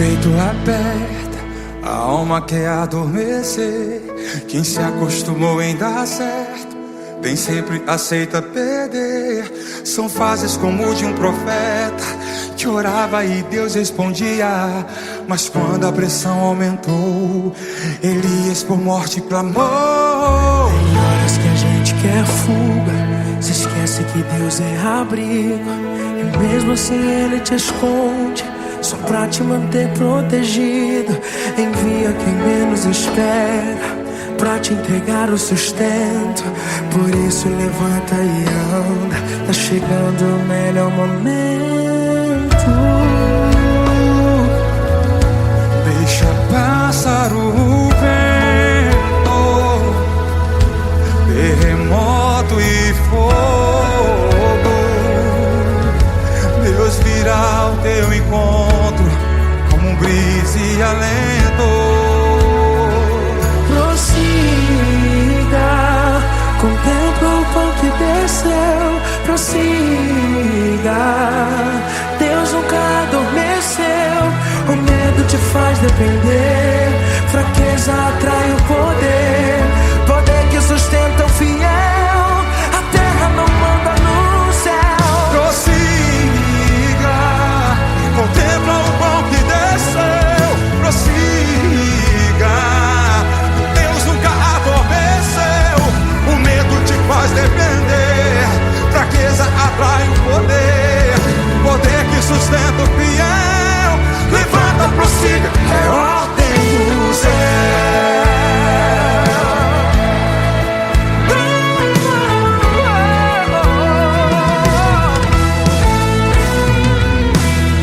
peito aperta, a alma quer adormecer. Quem se acostumou em dar certo, nem sempre aceita perder. São fases como de um profeta que orava e Deus respondia. Mas quando a pressão aumentou, Elias por morte clamou. Tem horas que a gente quer fuga, se esquece que Deus é abrigo, e mesmo assim Ele te esconde, só pra te manter protegido. Envia quem menos espera, pra te entregar o sustento. Por isso levanta e anda, tá chegando o melhor momento. Deixa passar o vento, terremoto e fogo. Deus virá ao teu encontro como um brisa e alento. Contempla o pão que desceu, prossiga. Deus nunca adormeceu, o medo te faz depender. Fraqueza atrai o poder, poder que sustenta o fiel. A terra não manda no céu. Prossiga, contempla o pão que desceu, prossiga. Deus nunca adormeceu, o medo te faz depender. Fraqueza atrai o poder, poder que sustenta o fiel. Levanta, prossiga, é ordem do céu.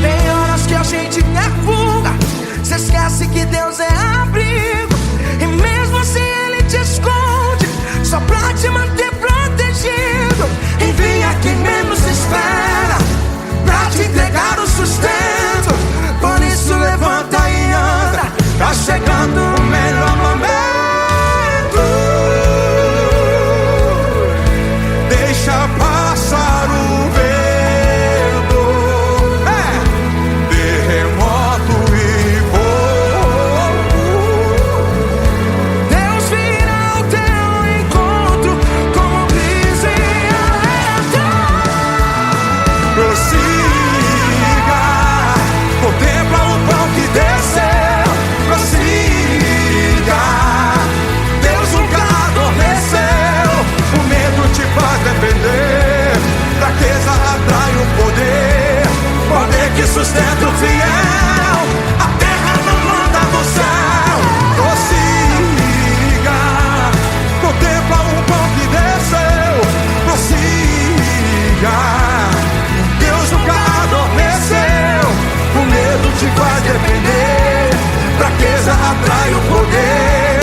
Tem horas que a gente quer fuga, se esquece que Deus é abrigo, e mesmo assim Ele te esconde, só pra te manter protegido. Envia quem menos espera, pra te entregar o sustento. Por isso levanta e anda, tá chegando o melhor momento. Deixa passar o vento, terremoto e fogo. Deus virá ao teu encontro como brisa e alento. Prossiga, contempla o pão que desceu, prossiga. Deus nunca adormeceu, o medo te faz depender. Fraqueza atrai o poder, poder que sustenta o fiel. A terra não manda no céu. Prossiga, contempla o pão que desceu, prossiga. Deus nunca adormeceu, o medo te faz depender. Fraqueza atrai o poder,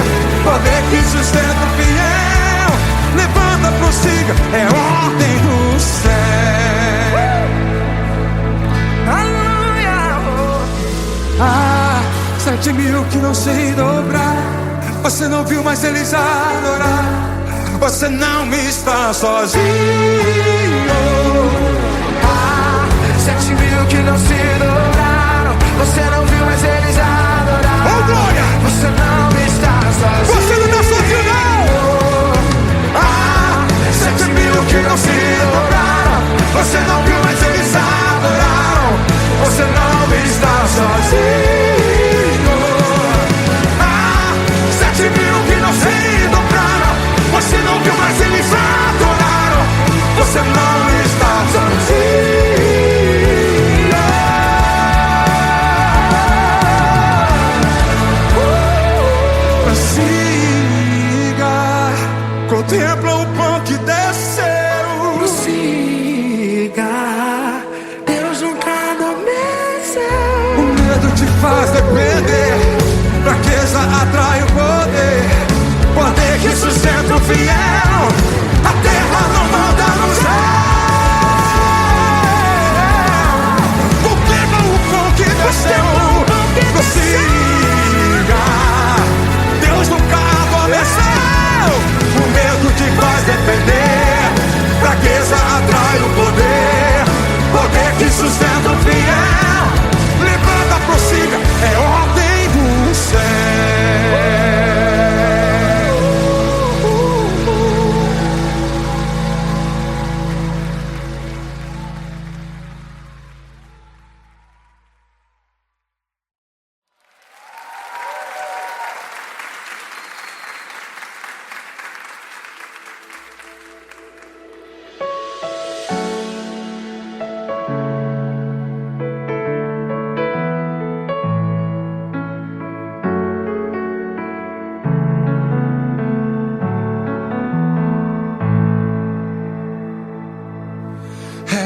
poder que sustenta o fiel. Levanta, prossiga, é ordem do céu. Aleluia. Ah, 7.000 que não sei dobrar. Você não viu, mas eles adorar. Você não está sozinho. 7.000 que não se dobraram, você não viu, mas eles adoraram. Oh, glória! Você não está sozinho. Você não está sozinho, não! 7.000 que não se dobraram, você não viu, mas eles adoraram. Você não está sozinho. 7.000 que não se dobraram, você não viu, mas eles adoraram. Você não está sozinho. Contempla o pão que desceu. Prossiga, Deus nunca adormeceu. O medo te faz depender. Fraqueza atrai o poder, poder que sustenta o fiel. A terra não manda no céu. Contempla o pão que desceu. Prossiga, Deus nunca adormeceu. O medo te faz depender. Fraqueza atrai o poder, poder que sustenta o fiel. Levanta, prossiga, é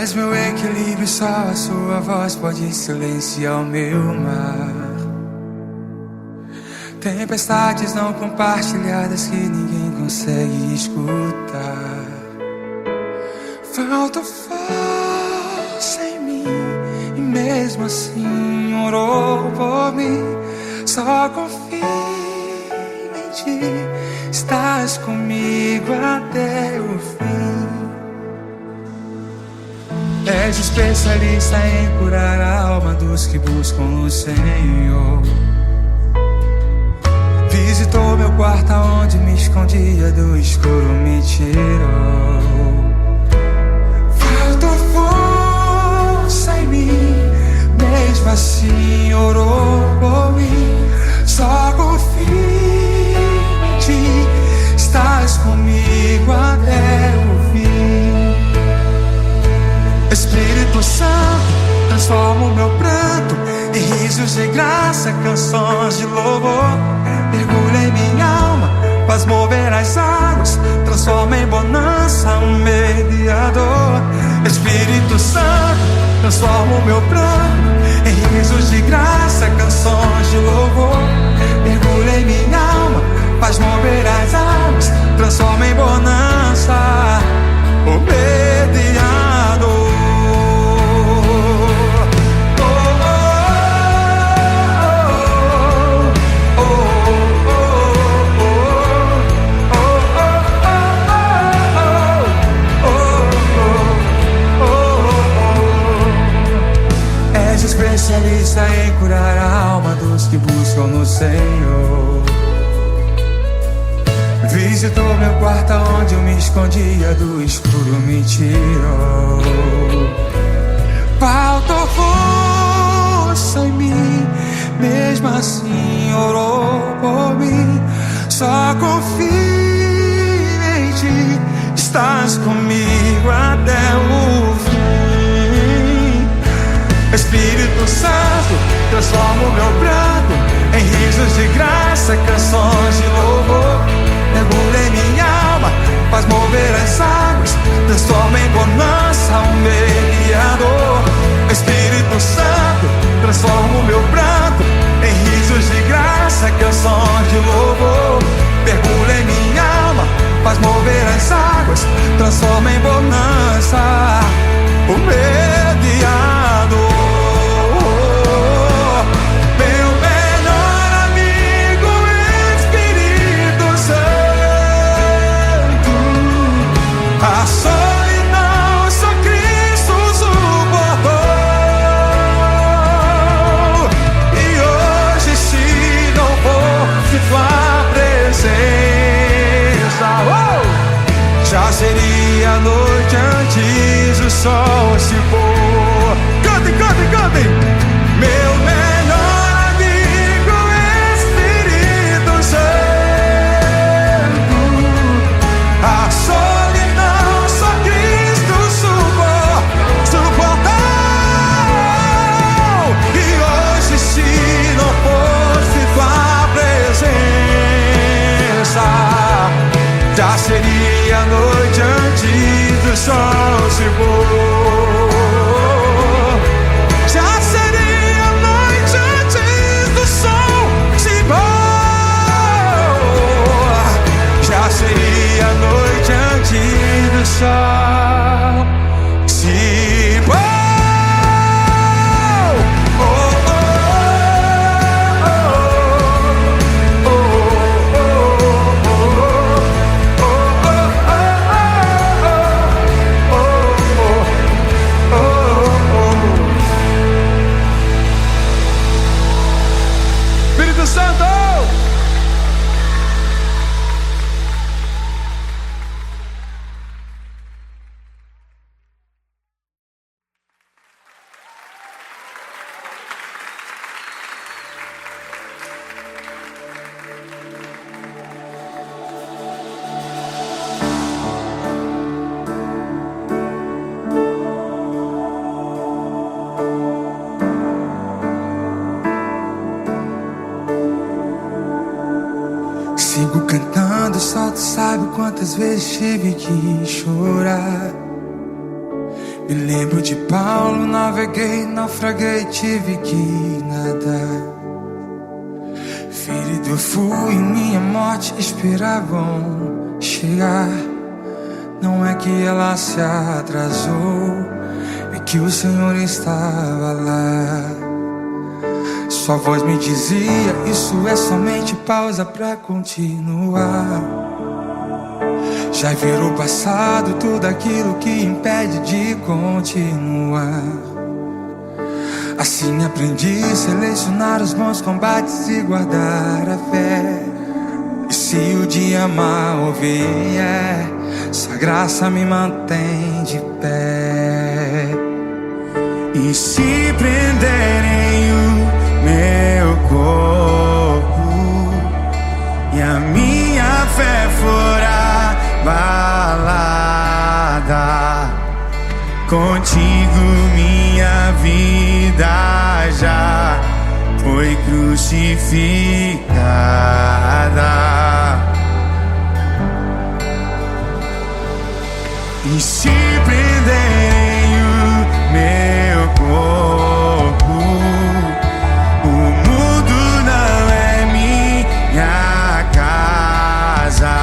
És meu equilíbrio, só a sua voz pode silenciar o meu mar. Tempestades não compartilhadas que ninguém consegue escutar. Falta força em mim e mesmo assim orou por mim. Só confio em ti, estás comigo até o fim. És especialista em curar a alma dos que buscam o Senhor. Visitou meu quarto onde me escondia, do escuro me tirou. Faltou força em mim, mesmo assim orou por mim. Só confio em ti, estás comigo até o fim. Espírito Santo, transforma o meu pranto em risos de graça, canções de louvor. Mergulha em minha alma, faz mover as águas, transforma em bonança um mediador. Espírito Santo, transforma o meu pranto em risos de graça, canções de louvor. Mergulha em minha alma, faz mover as águas, transforma em bonança o mediador. Especialista em curar a alma dos que buscam no Senhor. Visitou meu quarto onde eu me escondia, do escuro me tirou. Faltou força em mim, mesmo assim orou por mim. Só confio em ti, estás comigo até o fim. Espírito Santo, transforma o meu pranto em risos de graça, canções de louvor. Mergulha em minha alma, faz mover as águas, transforma em bonança um mediador. Espírito Santo, transforma o meu pranto em risos de graça, canções de louvor. Mergulha em minha alma, faz mover as águas, transforma em bonança o mediador. A solidão só Cristo suportou. E hoje, se não fosse tua presença, já seria a noite antes do sol se pôr. Cantem, cantem, cantem. Meu melhor amigo, Espírito Santo. A solidão só Cristo suportou. E hoje, se não fosse tua presença, já seria a noite antes do sol se pôr. Já seria a noite antes do sol se pôr. Já seria a noite antes do sol se pôr. Espírito Santo! Sigo cantando, só tu sabe quantas vezes tive que chorar. Me lembro de Paulo, naveguei, naufraguei, tive que nadar. Ferido fui, minha morte esperavam chegar. Não é que ela se atrasou, é que o Senhor estava lá. Sua voz me dizia, isso é somente pausa pra continuar. Já virou passado tudo aquilo que impede de continuar. Assim aprendi a selecionar os bons combates e guardar a fé. E se o dia mal vier, sua graça me mantém de pé. E se prenderem o meu corpo e a minha fé for abalada, contigo minha vida já foi crucificada. E se prenderem o meu corpo, o mundo não é minha casa.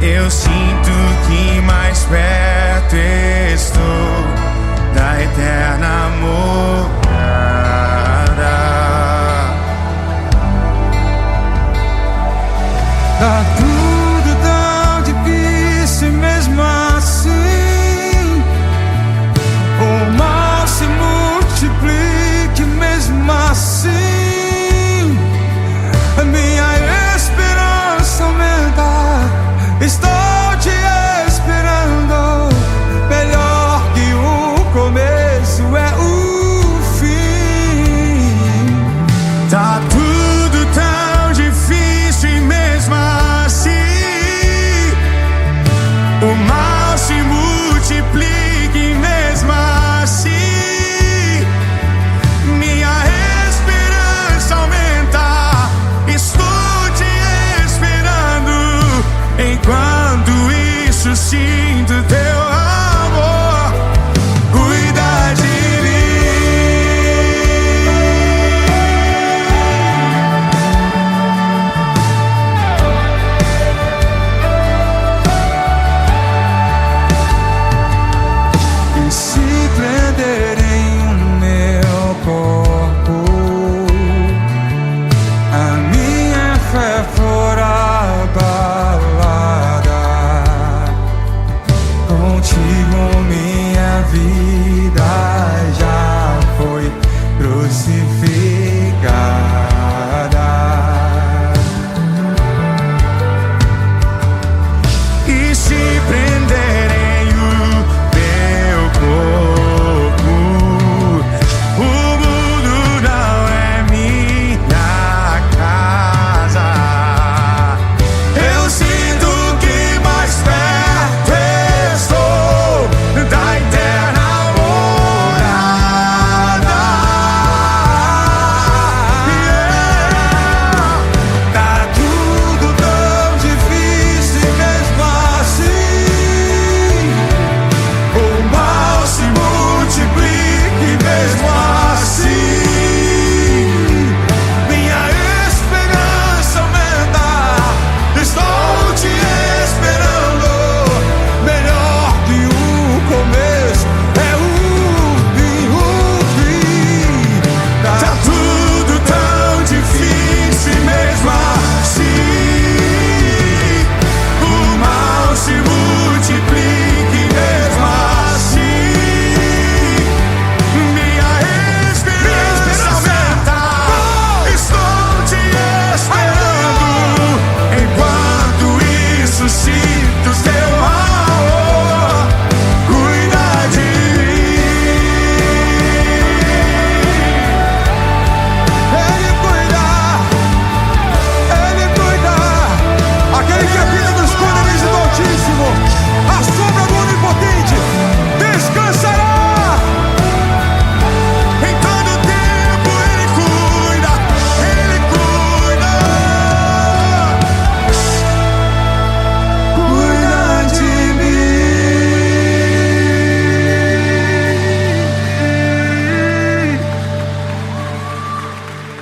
Eu sinto que mais perto estou da eterna morada. Tá tudo tão difícil mesmo assim.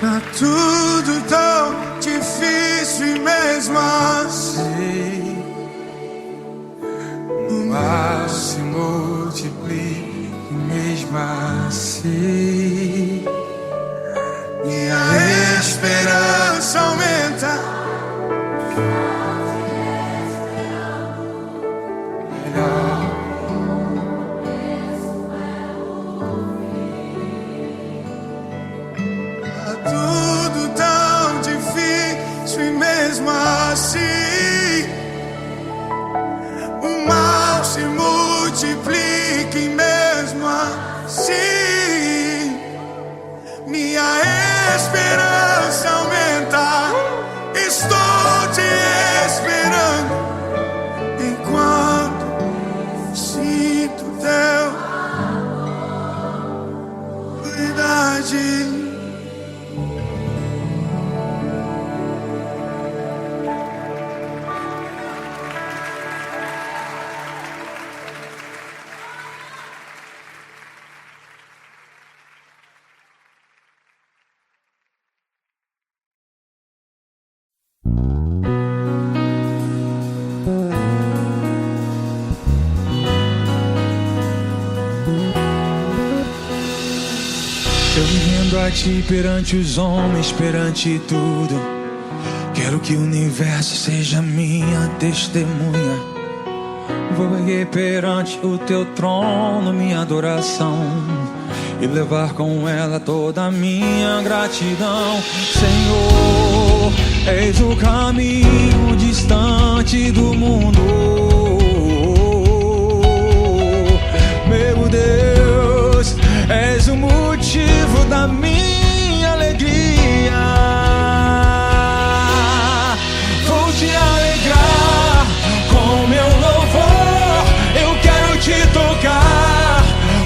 Tá tudo tão difícil e mesmo assim o mal se multiplica, mesmo assim minha esperança aumenta. Tá tudo tão difícil e mesmo assim o mal se multiplica e mesmo assim minha esperança aumenta. Estou te esperando enquanto sinto teu cuidado. Eu me rendo a ti perante os homens, perante tudo. Quero que o universo seja minha testemunha. Vou erguer perante o teu trono minha adoração e levar com ela toda a minha gratidão. Senhor, eis o caminho distante do mundo. Meu Deus, és o motivo da minha alegria. Vou te alegrar com meu louvor. Eu quero te tocar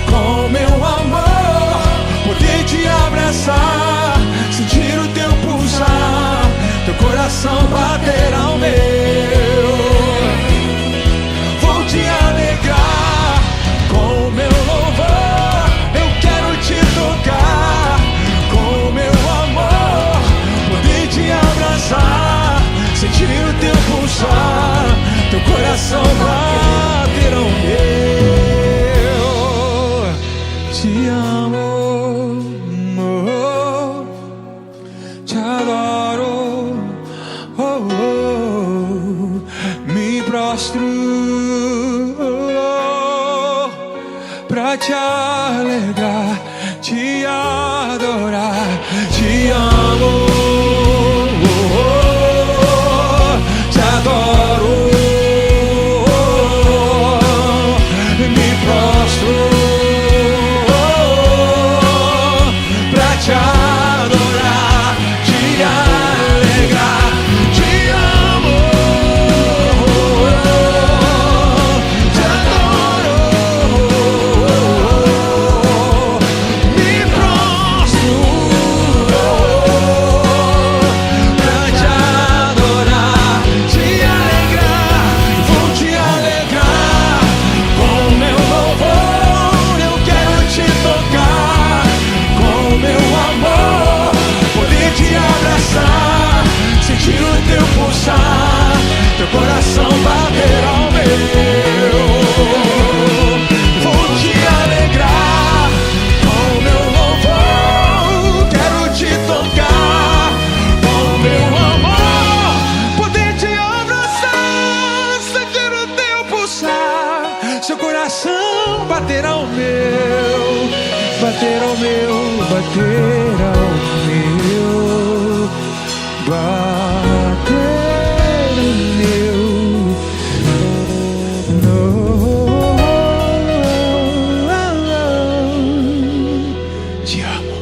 com meu amor, poder te abraçar, sentir o teu pulsar, teu coração bater ao meu. Vou te alegrar com meu louvor. Eu quero te tocar com meu amor, poder te abraçar, sentir o teu pulsar, teu coração bater ao meu. Te amo, oh, te adoro, oh, oh, me prostro pra te alegrar, te adorar. Te amo, oh, oh, te adoro, me prostro pra te adorar, te alegrar. Te amo, te adoro, me prostro pra te adorar, te alegrar. Vou te alegrar com meu louvor. Eu quero te tocar com meu amor, poder te abraçar, sentir o teu pulsar, teu coração bater ao meu. Vou te alegrar com meu louvor. Quero te tocar com meu amor, poder te abraçar, sentir o teu pulsar, seu coração bater ao meu, bater ao meu, bater ao meu, bater ao meu. Te amo.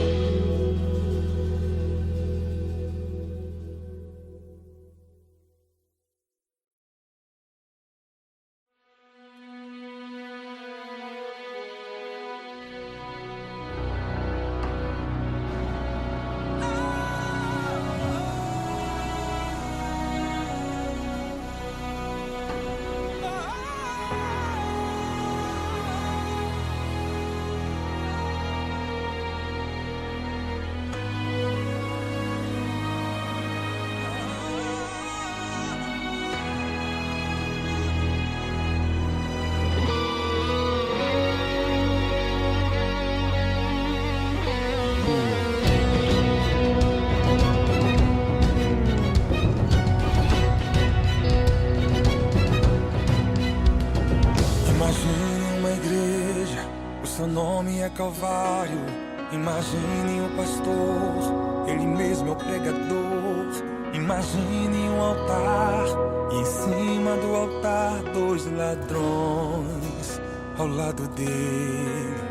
Imagine o pastor, ele mesmo é o pregador. Imagine um altar, e em cima do altar 2 ladrões ao lado dele.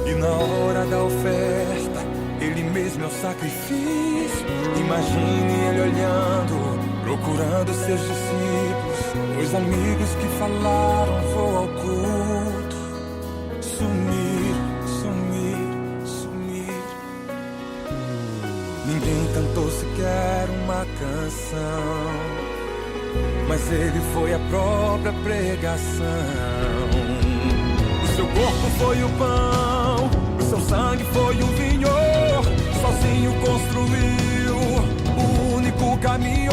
E na hora da oferta, ele mesmo é o sacrifício. Imagine ele olhando, procurando seus discípulos, os amigos que falaram vou ao culto. Sumir, sumir, sumir. Ninguém cantou sequer uma canção, mas ele foi a própria pregação. O seu corpo foi o pão, o seu sangue foi o vinho. Sozinho construiu o único caminho.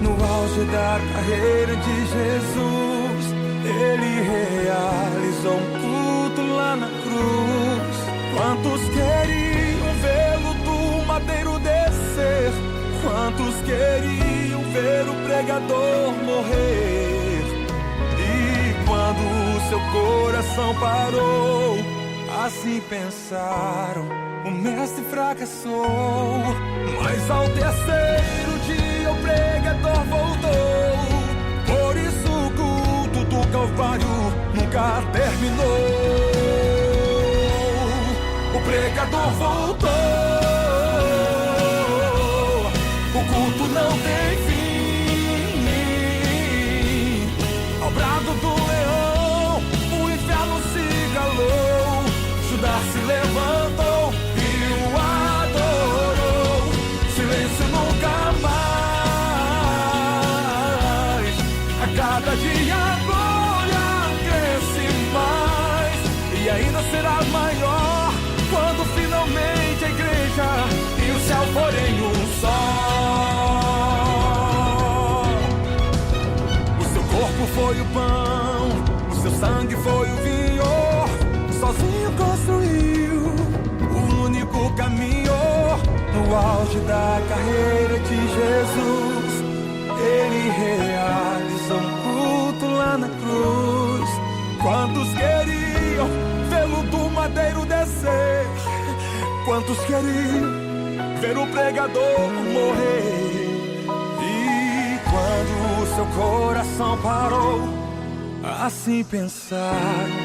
No auge da carreira de Jesus, ele realizou um culto lá na cruz. Quantos queriam vê-lo do madeiro descer? Quantos queriam ver o pregador morrer? E quando o seu coração parou, assim pensaram, o mestre fracassou. Mas ao terceiro dia o pregador voltou. Por isso o culto do Calvário nunca terminou. O pregador voltou. O culto não tem fim. Ao brado do leão, o inferno se calou. Judas se levantou e o adorou. Silêncio nunca mais. A cada dia a glória cresce mais, e ainda será maior quando finalmente a igreja e o céu forem um só. O seu corpo foi o pão, o seu sangue foi o vinho. Sozinho construiu o único caminho. No auge da carreira de Jesus, ele realizou um culto lá na cruz. Quantos queriam vê-lo do madeiro descer? Quantos queriam ver o pregador morrer? E quando o seu coração parou, assim pensaram,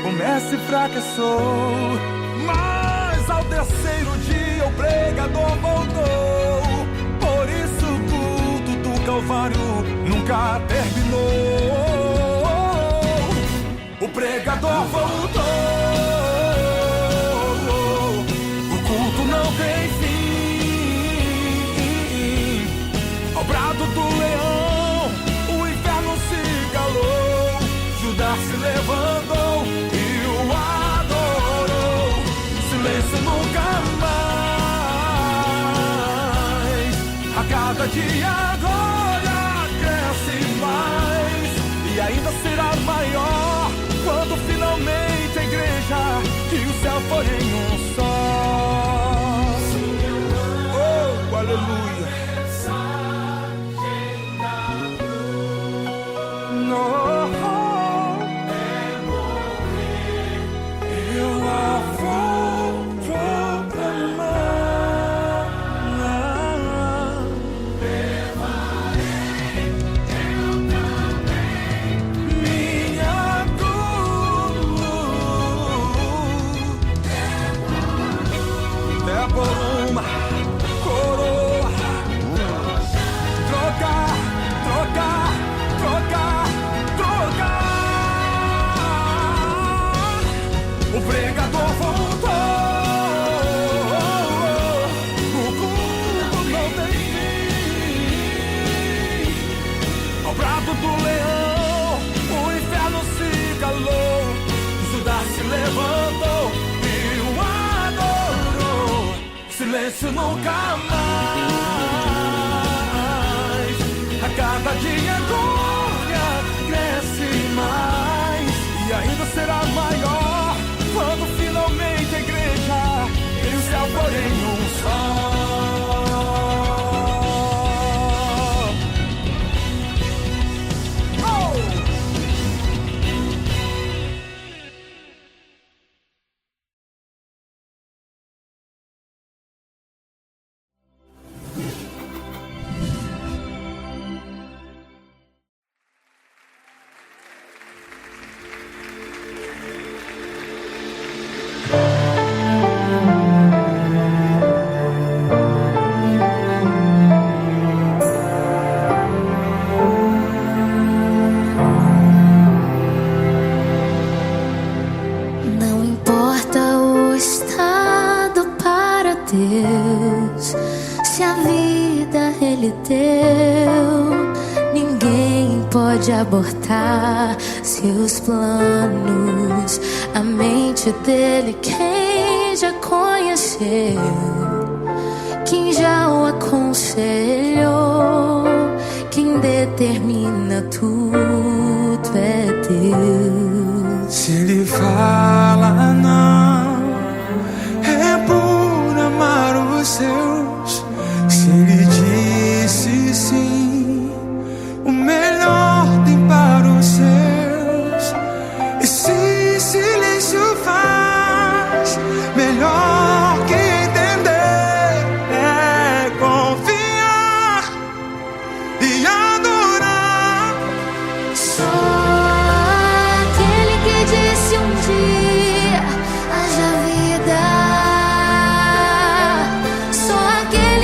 o mestre fracassou. Mas ao terceiro dia o pregador voltou. Por isso o culto do Calvário nunca terminou. O pregador voltou. O culto não tem fim. Ao brado do leão, o inferno se calou. Judas se levantou e o adorou. Silêncio nunca mais. A cada dia a glória cresce mais, e ainda será maior quando finalmente a igreja e o céu forem um só. Oh, aleluia. No. Por uma coroa, trocar, trocar, trocar, trocar. O pregador voltou. O culto não tem fim. Ao brado do leão, o inferno se calou. Judas se levantou e o adorou. Silêncio nunca mais. A cada dia a glória cresce mais, e ainda será maior quando finalmente a igreja e o céu forem um só. Se a vida Ele deu, ninguém pode abortar seus planos. A mente dele, quem já conheceu, quem já o aconselhou, quem determina tudo é Deus. Se Ele fala não, é por amar os seus. Se Ele disse sim, o melhor tem para os seus. E se silêncio faz, melhor que entender é confiar e adorar. Só aquele que disse um dia haja vida. Só aquele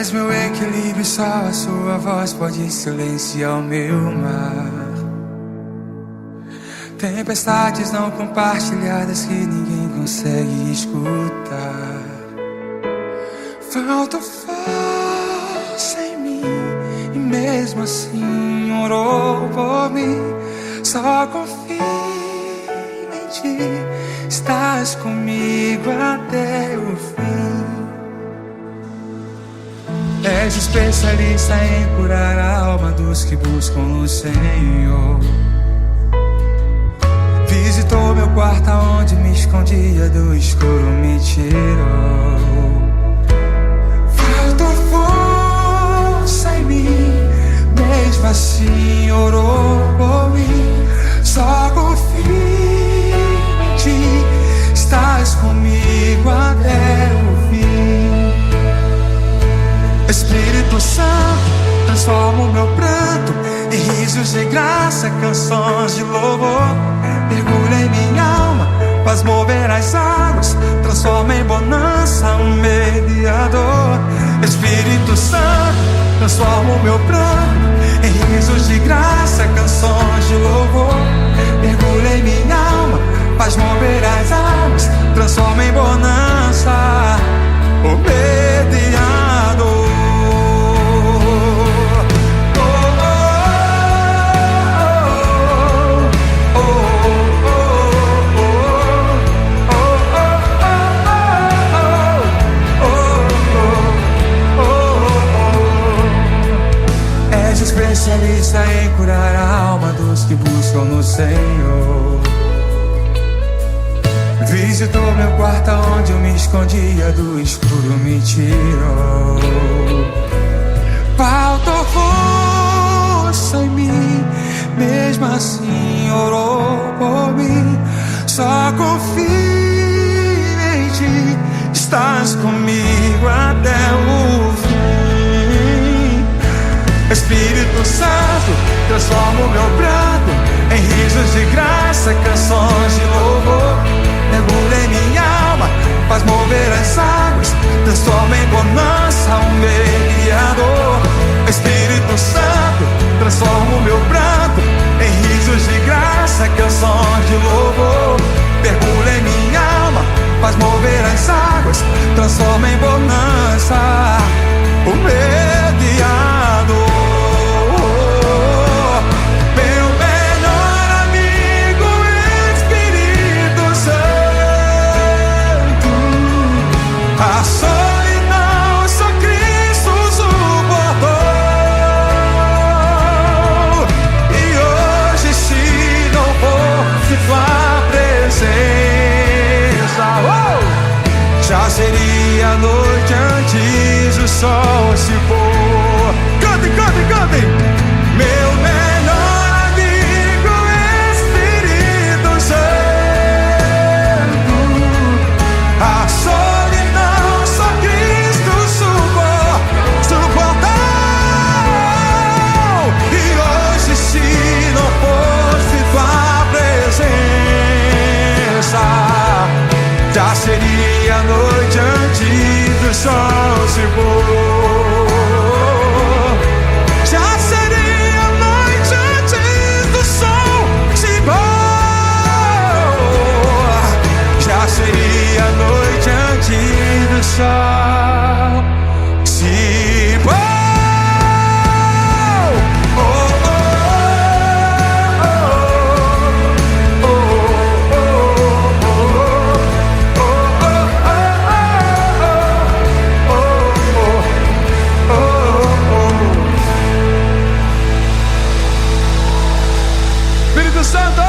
És meu equilíbrio, só a sua voz pode silenciar o meu mar. Tempestades não compartilhadas que ninguém consegue escutar. Falta força em mim e mesmo assim orou por mim. Só confio em ti, estás comigo até o fim. És especialista em curar a alma dos que buscam o Senhor. Visitou meu quarto onde me escondia, do escuro me tirou. Faltou força em mim, mesmo assim orou por mim. Só confio em ti, estás comigo até o fim. Espírito Santo, transforma o meu pranto em risos de graça, canções de louvor. Mergulha em minha alma, faz mover as águas, transforma em bonança um mediador. Espírito Santo, transforma o meu pranto em risos de graça, canções de louvor. Mergulha em minha alma, faz mover as águas, transforma em bonança o mediador. Especialista em curar a alma dos que buscam no Senhor. Visitou meu quarto onde eu me escondia, do escuro me tirou. Faltou força em mim, mesmo assim orou por mim. Só confio em ti, estás comigo até o fim. Espírito Santo, transforma o meu pranto em risos de graça, canções de louvor. Mergulha em minha alma, faz mover as águas, transforma em bonança um mediador. Espírito Santo, transforma o meu pranto em risos de graça, canções de louvor. Mergulha em minha alma, faz mover as águas, transforma em bonança o mediador. A solidão só Cristo suportou. E hoje, se não fosse tua presença, já seria noite antes do sol se pôr. Cantem, cantem, cantem. Meu melhor amigo, Espírito Santo. A solidão só Cristo suportou. E hoje, se não fosse tua presença, já seria noite antes do sol se pôr. Já seria noite antes do sol se pôr. Já seria noite antes do sol se pôr. Espírito Santo!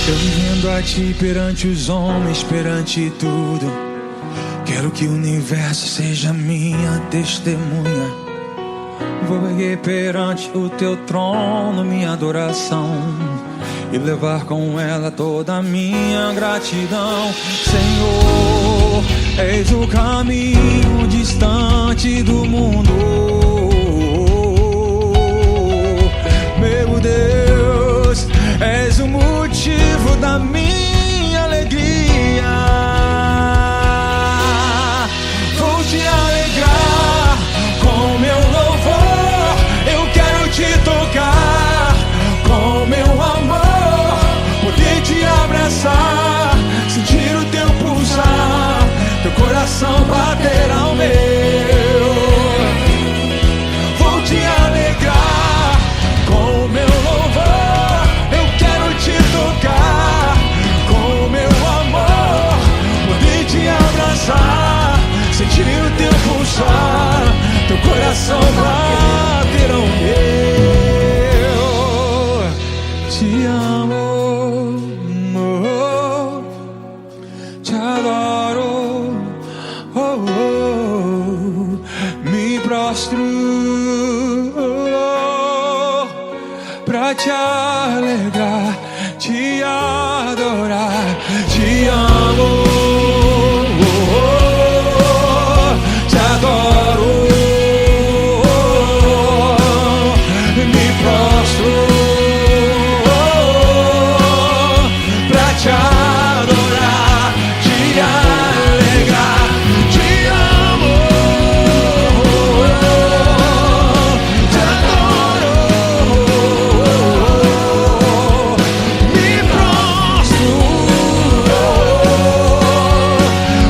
Eu me rendo a ti perante os homens, perante tudo. Quero que o universo seja minha testemunha. Vou erguer perante o teu trono minha adoração. e levar com ela toda a minha gratidão. Senhor, eis o caminho distante do mundo. Meu Deus, és o motivo da minha alegria. Vou te alegrar com meu louvor. Eu quero te tocar com meu amor, poder te abraçar, sentir o teu pulsar, teu coração bater ao meu. Vou te alegrar com meu louvor. Eu quero te tocar com meu amor, poder te abraçar, sentir o teu pulsar, teu coração bater ao meu. Te amo, oh, te adoro, oh, oh, me prostro pra te alegrar, te adorar. Te amo, oh, oh, te adoro, me prostro te adorar, te alegrar. Te amo, te adoro, me prostro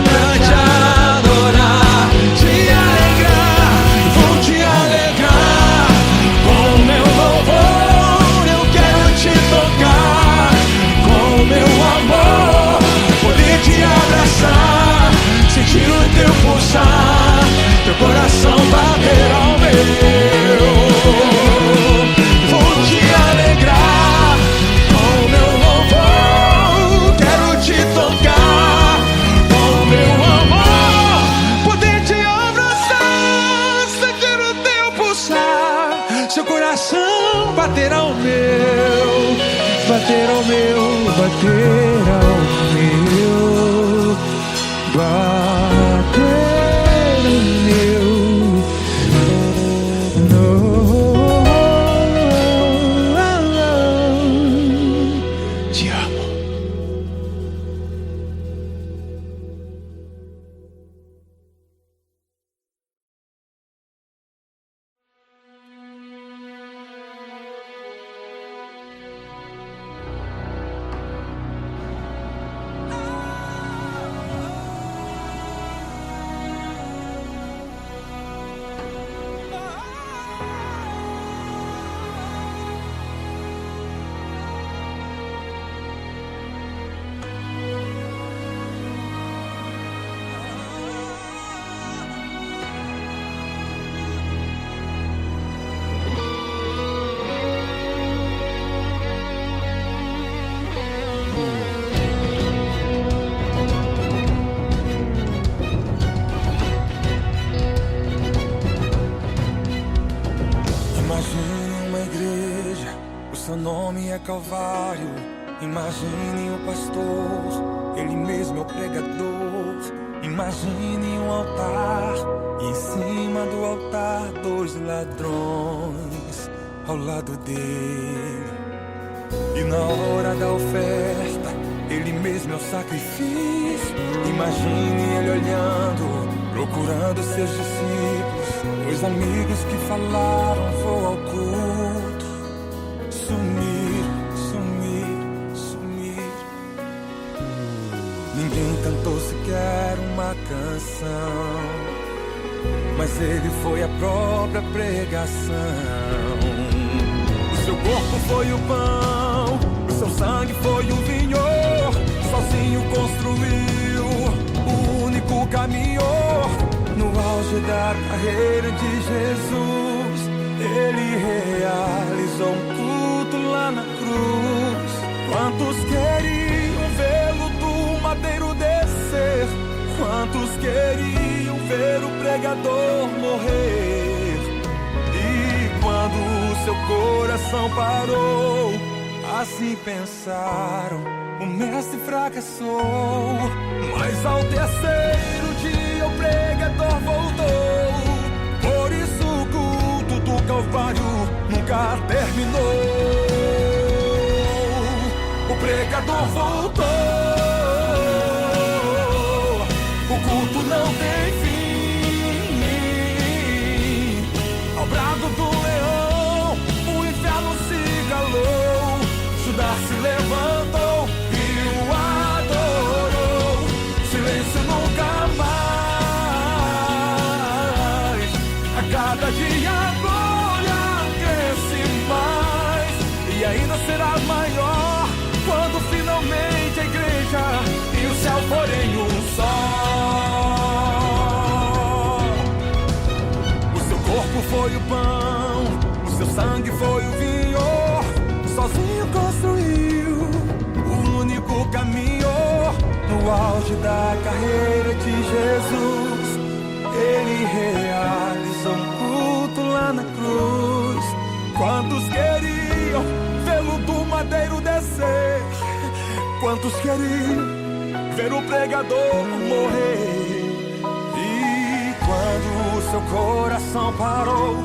pra te adorar, te alegrar. Vou te alegrar com meu louvor. Eu quero te tocar com meu amor, poder te abraçar, sentir o teu pulsar, teu coração bater ao meu. Vou te alegrar com meu louvor. Quero te tocar com meu amor, poder te abraçar, sentir o teu pulsar, seu coração bater ao meu. Bater ao meu, bater ao meu, bater ao meu. Te amo. Seu nome é Calvário. Imagine o pastor, ele mesmo é o pregador. Imagine um altar, e em cima do altar 2 ladrões ao lado dele. E na hora da oferta, ele mesmo é o sacrifício. Imagine ele olhando, procurando seus discípulos, 2 amigos que falaram: vou ao culto. Sumir, sumir, sumir. Ninguém cantou sequer uma canção, mas ele foi a própria pregação. O seu corpo foi o pão, o seu sangue foi o vinho. Sozinho construiu o único caminho. No auge da carreira de Jesus, ele realizou um culto lá na cruz. Quantos queriam vê-lo do madeiro descer? Quantos queriam ver o pregador morrer? E quando o seu coração parou, Assim pensaram, o mestre fracassou. Mas ao terceiro dia o pregador voltou. Por isso o culto do Calvário nunca terminou. O pregador voltou. O culto não tem fim. Ao brado do leão, o inferno se calou. Judas se levantou e o adorou. Silêncio nunca mais. A cada dia a glória cresce mais. E ainda será maior quando finalmente a igreja e o céu forem um só. O seu corpo foi o pão, o seu sangue foi o vinho. Sozinho construiu o único caminho. No auge da carreira de Jesus, ele realizou um culto lá na cruz. Quantos queriam vê-lo do madeiro descer? Quantos queriam ver o pregador morrer? E quando o seu coração parou,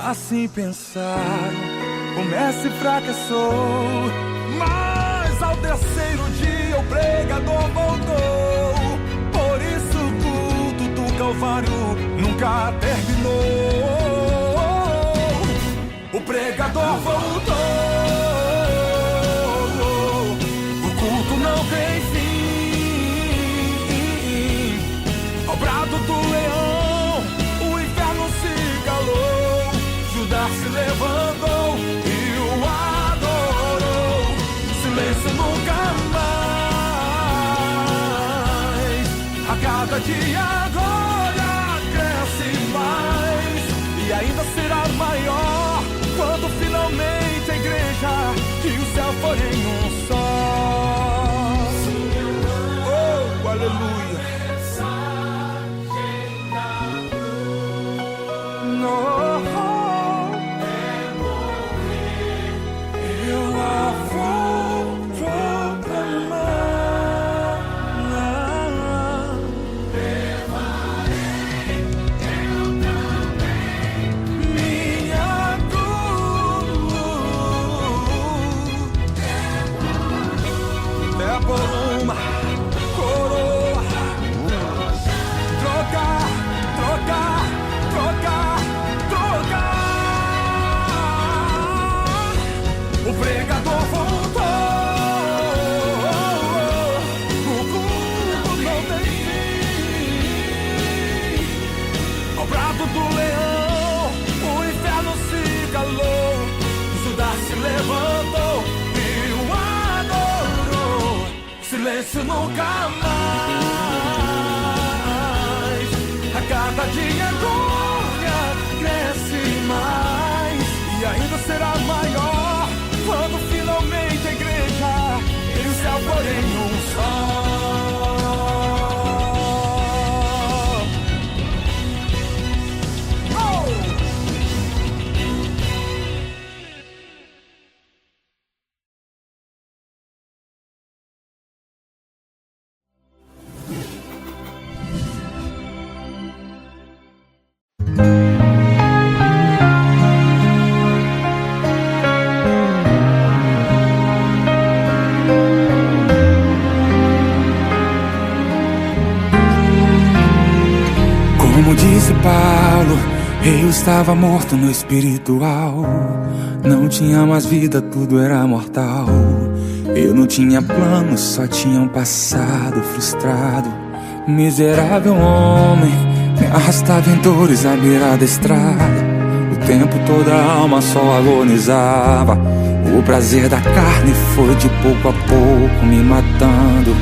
assim pensaram, o mestre fracassou. Mas ao terceiro dia o pregador voltou. Por isso o culto do Calvário nunca terminou. O pregador voltou. O culto não tem fim. Ao brado do leão, o inferno se calou. Judas se levantou e o adorou. Silêncio nunca mais. A cada dia a glória cresce mais. E ainda será maior quando finalmente a igreja e o céu forem um só. Oh, aleluia. No. O pregador voltou. O culto não tem fim. Ao brado do leão, o inferno se calou. Judas se levantou e o adorou. Silêncio nunca mais. A cada dia a glória cresce mais. E ainda será maior quando finalmente a igreja e o céu forem um só. Como disse Paulo, eu estava morto no espiritual. Não tinha mais vida, tudo era mortal. Eu não tinha planos, só tinha um passado frustrado. Miserável homem, me arrastava em dores à beira da estrada. O tempo todo a alma só agonizava. O prazer da carne foi de pouco a pouco me matando.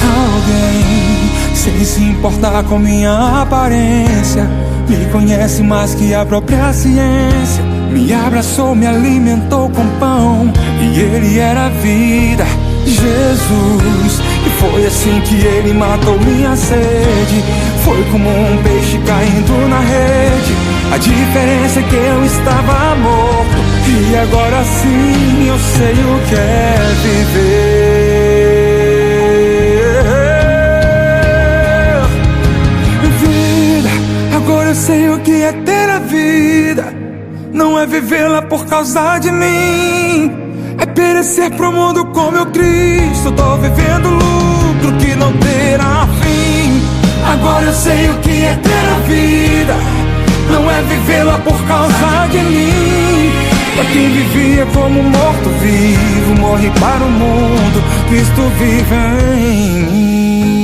Alguém, sem se importar com minha aparência, me conhece mais que a própria ciência. Me abraçou, me alimentou com pão, e ele era a vida, Jesus. E foi assim que ele matou minha sede. Foi como um peixe caindo na rede. A diferença é que eu estava morto E agora sim eu sei o que é viver. Vida, agora eu sei o que é ter a vida. Não é vivê-la por causa de mim, é perecer pro mundo com meu Cristo. Tô vivendo lucro que não terá fim. Agora eu sei o que é ter a vida. Não é vivê-la por causa de mim. Pra quem vivia como morto vivo, morre para o mundo, Cristo vive em mim.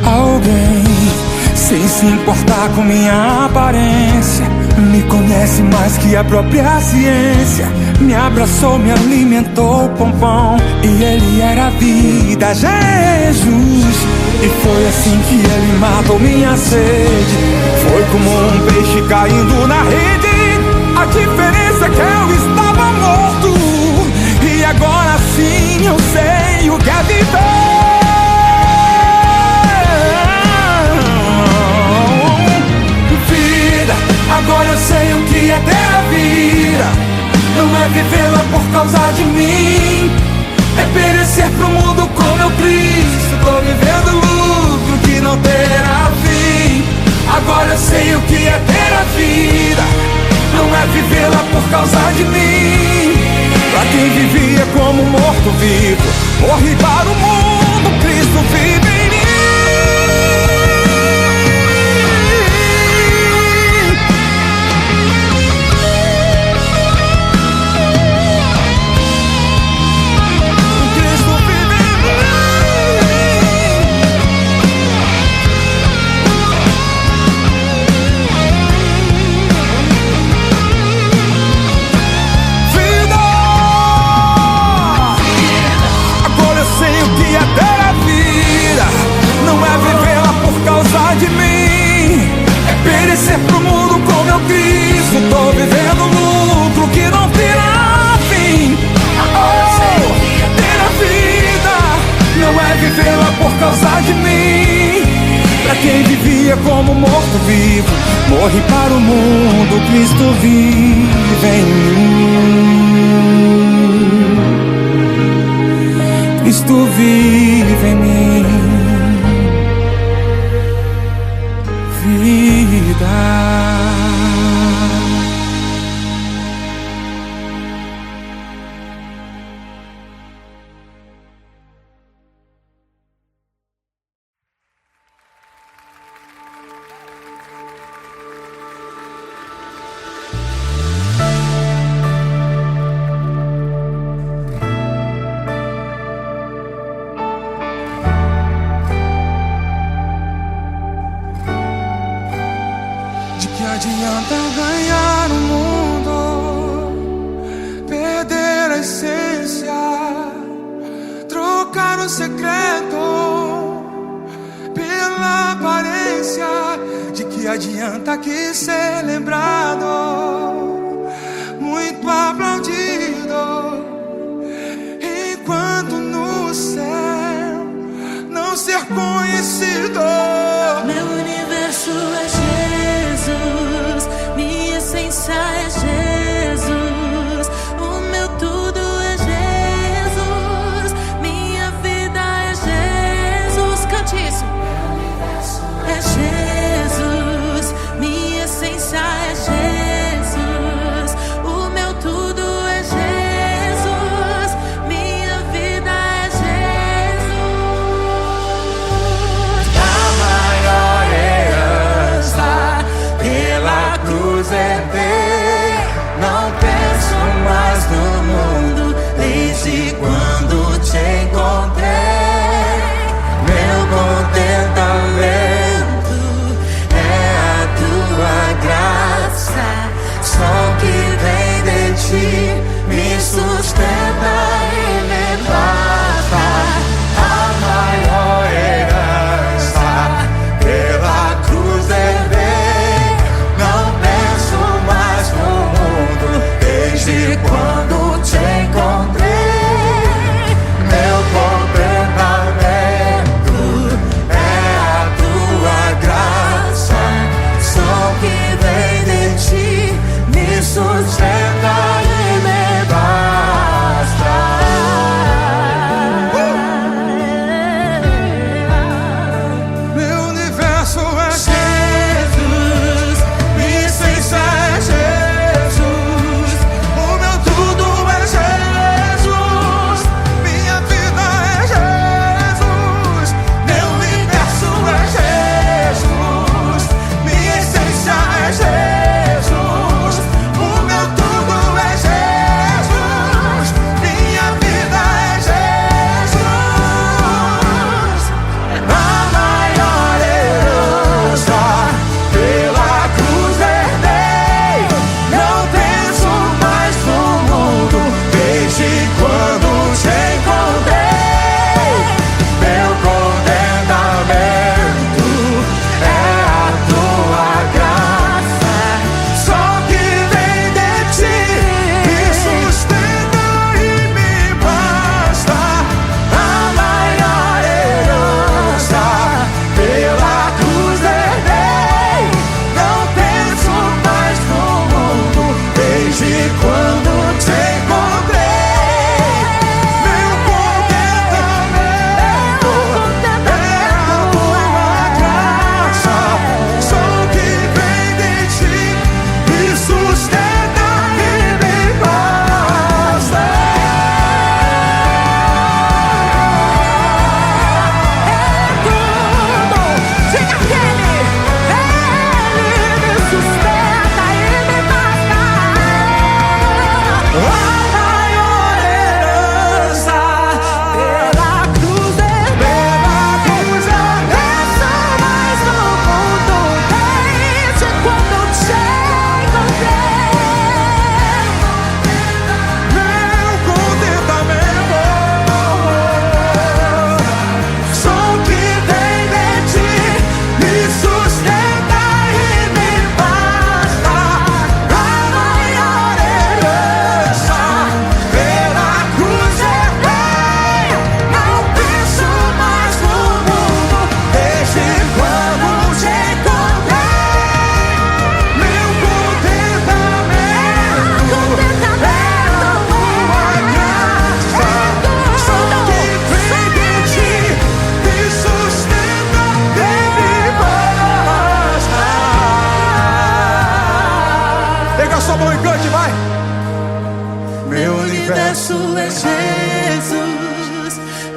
Alguém, sem se importar com minha aparência, me conhece mais que a própria ciência. Me abraçou, me alimentou com pão, e Ele era a vida, Jesus. E foi assim que Ele matou minha sede. Foi como um peixe caindo na rede. A diferença é que eu estava morto, e agora sim eu sei o que é viver. Agora eu sei o que é ter a vida. Não é vivê-la por causa de mim, é perecer pro mundo com meu Cristo. Tô vivendo lucro que não terá fim. Agora eu sei o que é ter a vida. Não é vivê-la por causa de mim. Pra quem vivia como morto vivo, morre para o mundo, Cristo vive em mim. De mim, é perecer pro mundo com meu Cristo. Tô vivendo lucro que não terá fim. Ter a vida não é vivê-la por causa de mim. Pra quem vivia como morto vivo, morre para o mundo, Cristo vive em mim. Cristo vive em mim. Vida. Adianta ganhar o mundo, perder a essência, trocar o secreto pela aparência. De que adianta aqui ser lembrado, muito aplaudido, enquanto no céu não ser conhecido. Meu universo é Jesus, minha essência é Jesus, o meu tudo é Jesus, minha vida é Jesus. Cante isso. É Jesus, minha essência é Jesus.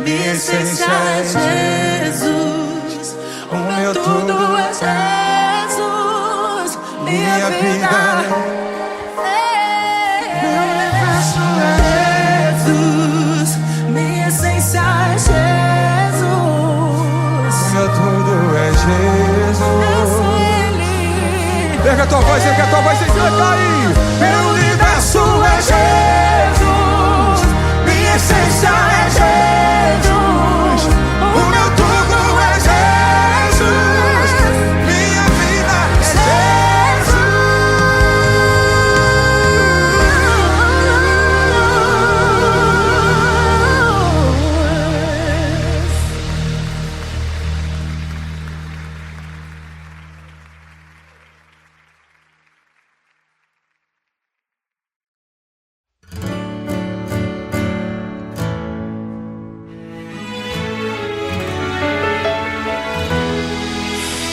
minha essência é Jesus. O meu tudo é Jesus. Minha vida meu universo é Jesus. Minha essência é Jesus. Meu tudo é Jesus. Eu sou Ele. Pega a tua voz e canta aí. Meu universo é Jesus. Minha essência é Jesus. O meu tudo é Jesus. Minha vida é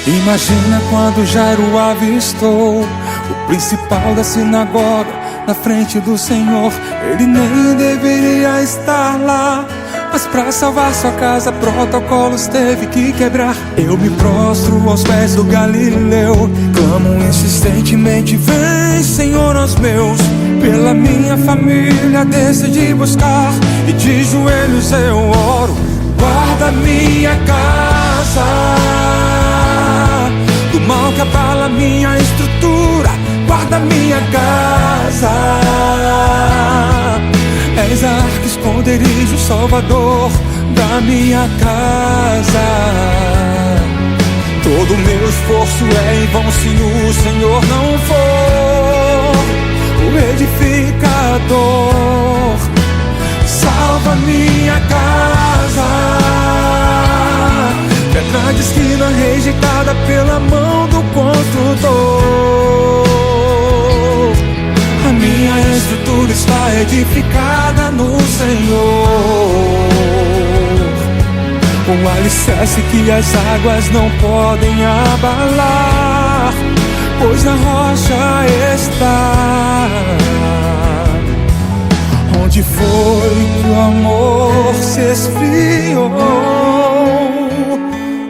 Imagina quando Jairo avistou o principal da sinagoga na frente do Senhor. Ele nem deveria estar lá, mas pra salvar sua casa protocolos teve que quebrar. Eu me prostro aos pés do Galileu, clamo insistentemente: vem, Senhor, aos meus. Pela minha família decidi buscar, e de joelhos eu oro: guarda minha casa do mal que abala minha estrutura, guarda minha casa. És arca, esconderijo, salvador da minha casa. Todo meu esforço é em vão se o Senhor não for o edificador. Salva minha casa, pedra de esquina rejeitada pela mão do construtor. A minha estrutura está edificada no Senhor, um alicerce que as águas não podem abalar, pois na rocha está. Onde foi que o amor se esfriou?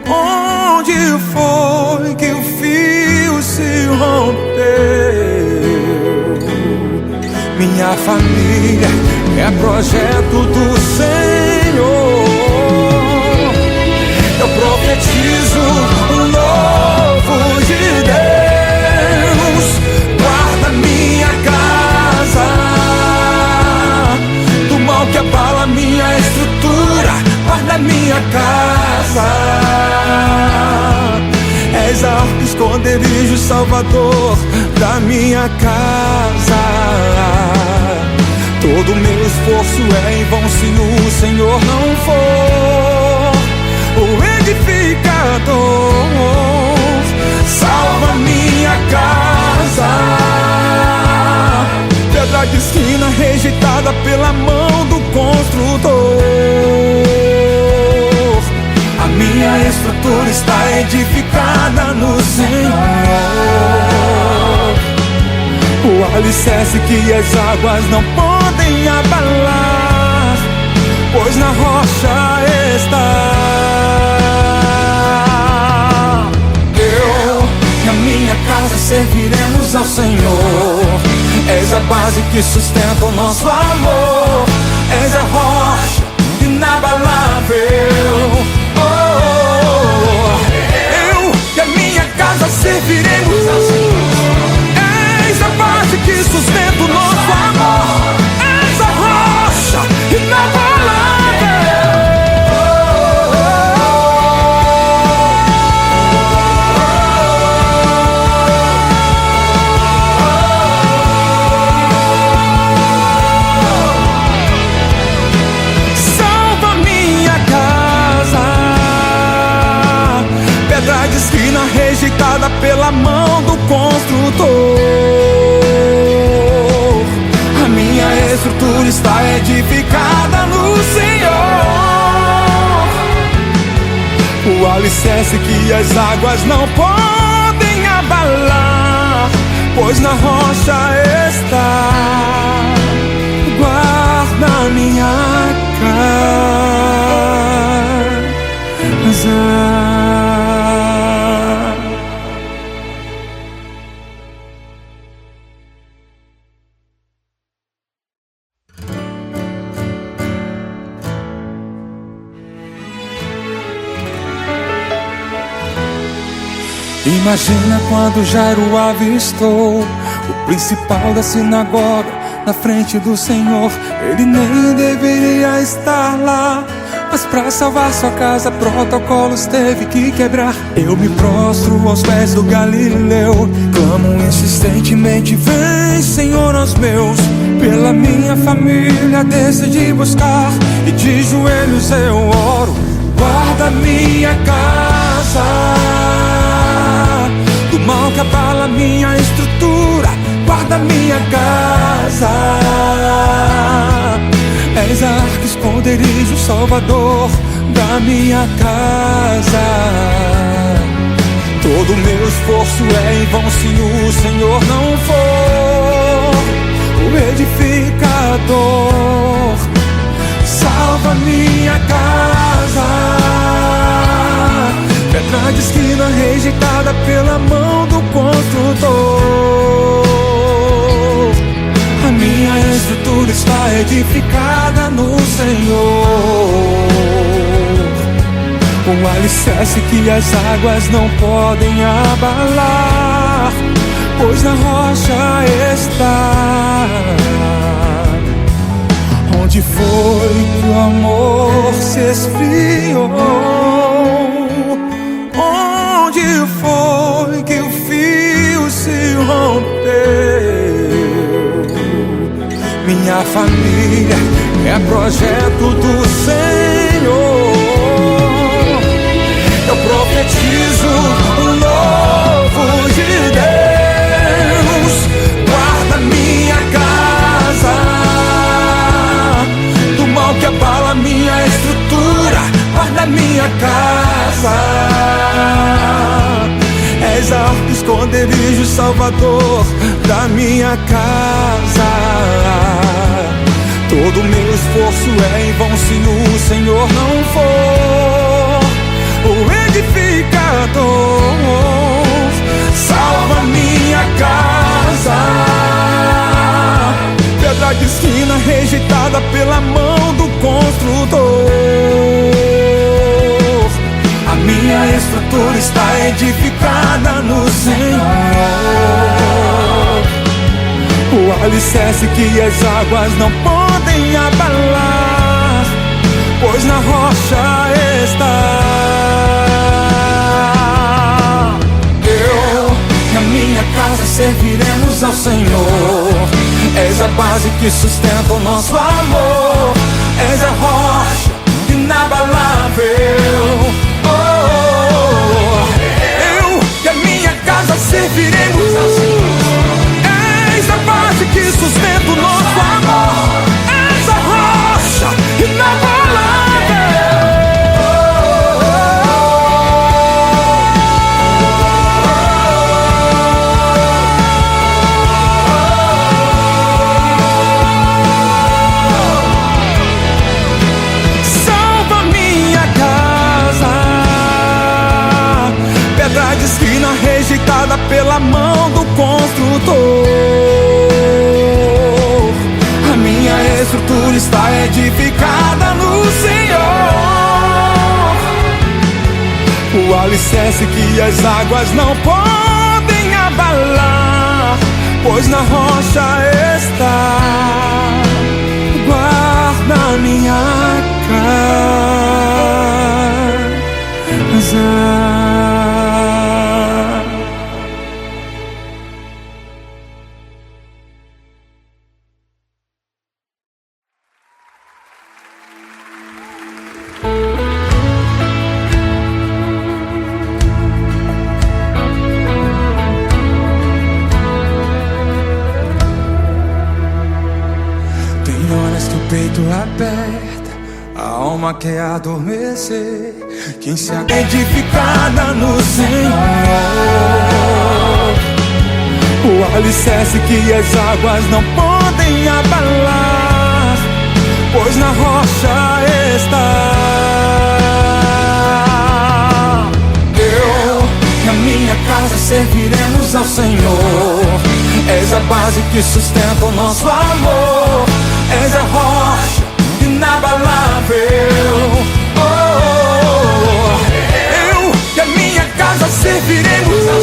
Onde foi que o fio se rompeu? Minha família é projeto do Senhor. Eu profetizo um novo de Deus. Guarda minha casa do mal que abala minha estrutura, guarda minha casa. És arca, esconderijo, salvador da minha casa. Todo meu esforço é em vão se o Senhor não for o edificador. Salva minha casa, pedra de esquina rejeitada pela mão do construtor. A minha estrutura está edificada no Senhor, o alicerce que as águas não podem abalar, pois na rocha está. Eu e a minha casa serviremos ao Senhor. És a base que sustenta o nosso amor. És a rocha inabalável. Eu e a minha casa serviremos ao Senhor. És a base que sustenta o nosso amor. És a rocha inabalável. Salva minha casa, pedra de esquina rejeitada pela mão do construtor. A minha estrutura está edificada no Senhor, o alicerce que as águas não podem abalar, pois na rocha está. Guarda minha casa. Imagina quando Jairo avistou o principal da sinagoga na frente do Senhor. Ele nem deveria estar lá, mas pra salvar sua casa protocolos teve que quebrar. Eu me prostro aos pés do Galileu, clamo insistentemente: vem, Senhor, aos meus. Pela minha família decidi buscar, e de joelhos eu oro: guarda minha casa do mal que abala minha estrutura, guarda minha casa. És arca, esconderijo, salvador da minha casa. Todo meu esforço é em vão se o Senhor não for o edificador. Salva minha casa, pedra de esquina rejeitada pela mão do construtor. A minha estrutura está edificada no Senhor, um alicerce que as águas não podem abalar, pois na rocha está. Onde foi que o amor se esfriou? Onde foi que o fio se rompeu? Minha família é projeto do Senhor. Eu profetizo o novo de Deus. Guarda minha casa do mal que abala minha estrutura, guarda minha casa. És arca, esconderijo, salvador da minha casa. Todo meu esforço é em vão se o Senhor não for o edificador. Salva minha casa, pedra de esquina rejeitada pela mão do construtor. A minha estrutura está edificada no Senhor, o alicerce que as águas não podem abalar, pois na rocha está. Eu e a minha casa serviremos ao Senhor. És a base que sustenta o nosso amor, és a rocha inabalável. Eu e a minha casa serviremos ao Senhor. És a base que sustenta o nosso amor, és a rocha inabalável. Salva minha casa, pedra de esquina rejeitada pela mão do construtor. A minha estrutura está edificada no Senhor, o alicerce que as águas não podem abalar, pois na rocha está. Guarda minha casa. Peito aperta, a alma quer adormecer. Quem se edificada no Senhor, o alicerce que as águas não podem abalar, pois na rocha está. Eu e a minha casa serviremos ao Senhor. És a base que sustenta o nosso amor, és a rocha inabalável. Eu e a minha casa serviremos ao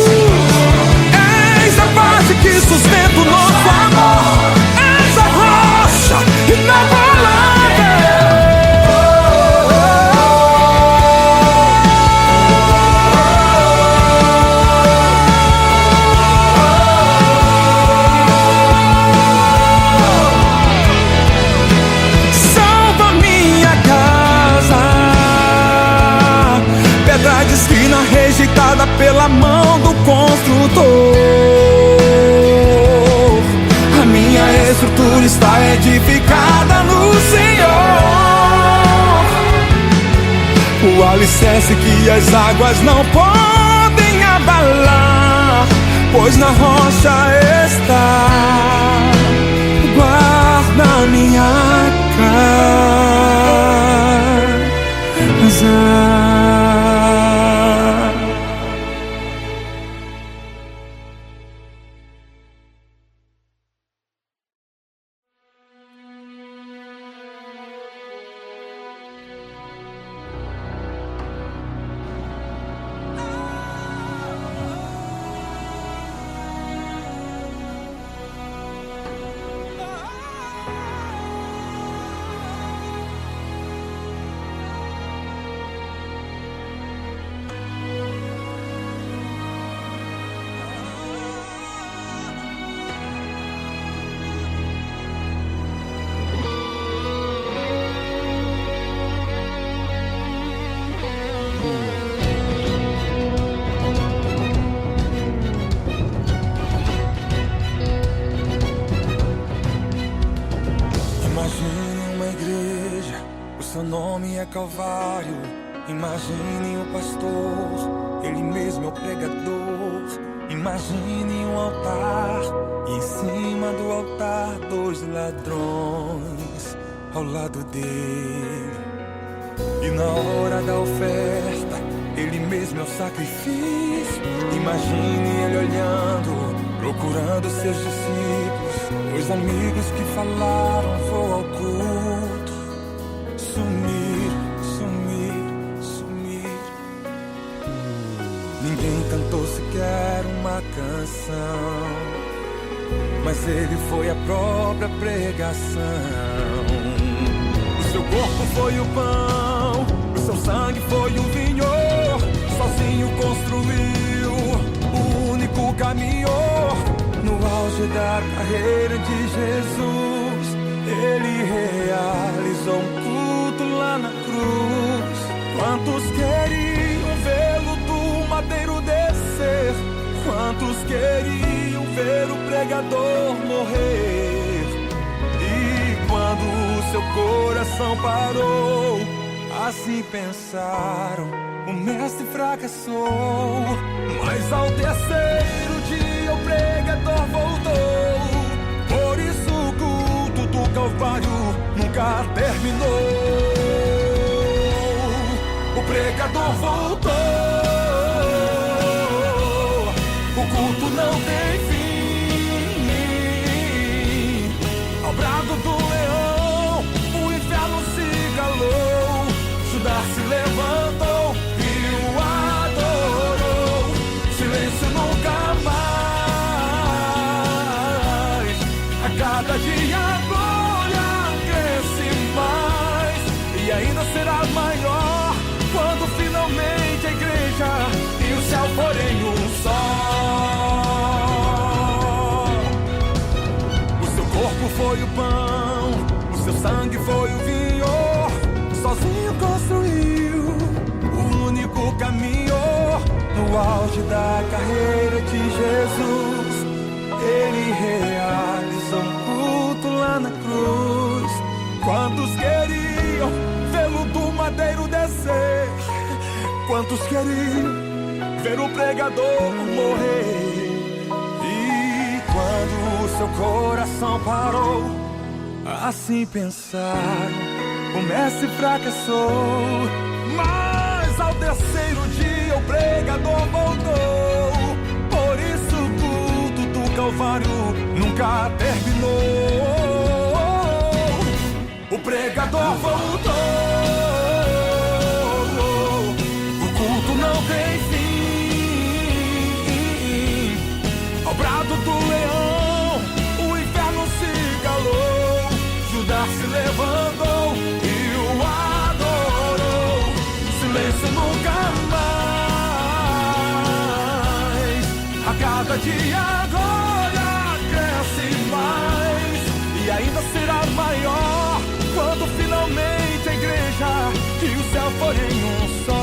sustentada pela mão do construtor. A minha estrutura está edificada no Senhor, o alicerce que as águas não podem abalar, pois na rocha está. Guarda minha casa. Calvário, imagine o pastor, ele mesmo é o pregador. Imagine um altar, e em cima do altar 2 ladrões ao lado dele. E na hora da oferta, ele mesmo é o sacrifício. Imagine ele olhando, procurando seus discípulos, os amigos que falaram vou ao culto, sumir. Ninguém cantou sequer uma canção, mas ele foi a própria pregação. O seu corpo foi o pão, o seu sangue foi o vinho. Sozinho construiu o único caminho. No auge da carreira de Jesus, ele realizou um culto lá na cruz. Quantos queriam vê-lo do madeiro descer? Quantos queriam ver o pregador morrer? E quando o seu coração parou, assim pensaram, o mestre fracassou. Mas ao terceiro dia o pregador voltou. Por isso o culto do Calvário nunca terminou. O pregador voltou. O culto não tem fim. Ao brado do leão, o inferno se calou. Judas se levantou e o adorou. Silêncio nunca mais. A cada dia a glória cresce mais, e ainda será maior quando finalmente a igreja e o céu forem um só. O seu corpo foi o pão, o seu sangue foi o vinho. Sozinho construiu o único caminho. No auge da carreira de Jesus, ele realizou um culto lá na cruz. Quantos queriam vê-lo do madeiro descer? Quantos queriam ver o pregador morrer? E quando o seu coração parou, assim pensaram, o mestre fracassou. Mas ao terceiro dia o pregador voltou. Por isso o culto do Calvário nunca terminou. O pregador voltou. O culto não tem fim. Ao brado do leão, o inferno se calou. Judas se levantou e o adorou. Silêncio nunca mais. A cada dia a glória cresce mais, e ainda será maior quando finalmente a igreja e o céu forem um só.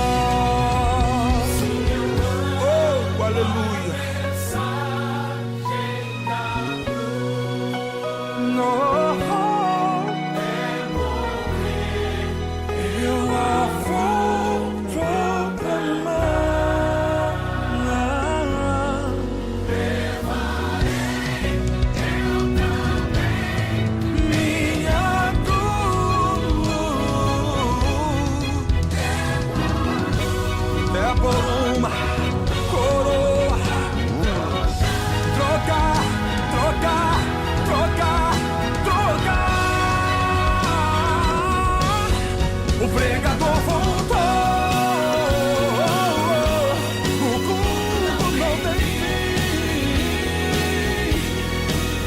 pregador voltou. O culto não tem fim.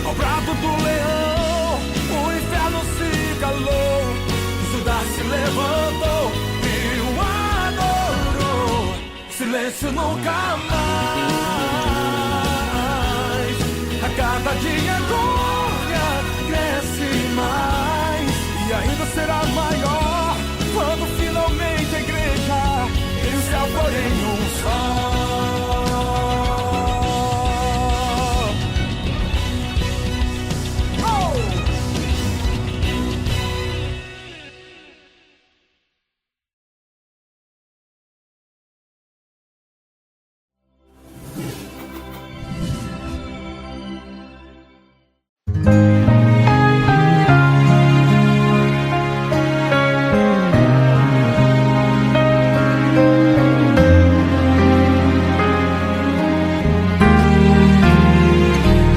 Ao brado do leão, o inferno se calou. Judas se levantou e o adorou. Silêncio nunca mais. A cada dia a glória cresce mais. E ainda será maior quando finalmente a igreja e o céu forem um só.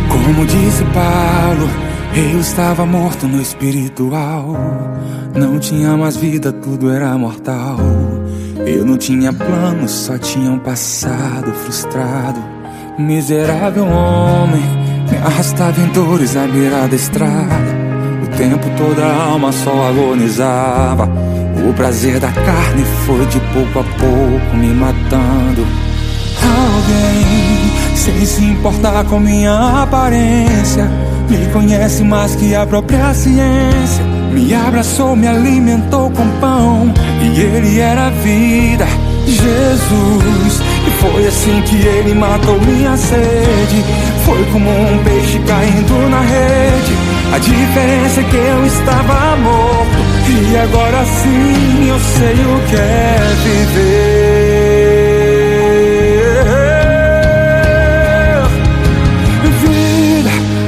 Como disse Paulo, eu estava morto no espiritual. Não tinha mais vida, tudo era mortal. Eu não tinha planos, só tinha um passado frustrado. Miserável homem, me arrastava em dores à beira da estrada. O tempo todo a alma só agonizava. O prazer da carne foi de pouco a pouco me matando. Alguém, sem se importar com minha aparência, me conhece mais que a própria ciência. Me abraçou, me alimentou com pão, e ele era a vida, Jesus. E foi assim que ele matou minha sede. Foi como um peixe caindo na rede. A diferença é que eu estava morto, e agora sim eu sei o que é viver.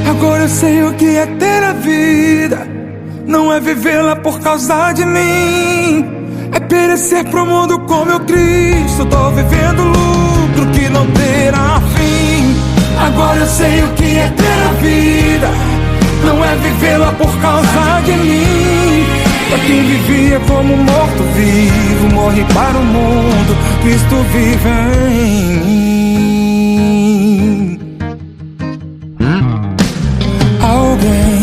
Agora eu sei o que é ter a vida. Não é vivê-la por causa de mim, é perecer pro mundo com meu Cristo. Tô vivendo lucro que não terá fim. Agora eu sei o que é ter a vida. Não é vivê-la por causa de mim. Pra quem vivia como morto vivo, morre para o mundo, Cristo vive em mim. Alguém,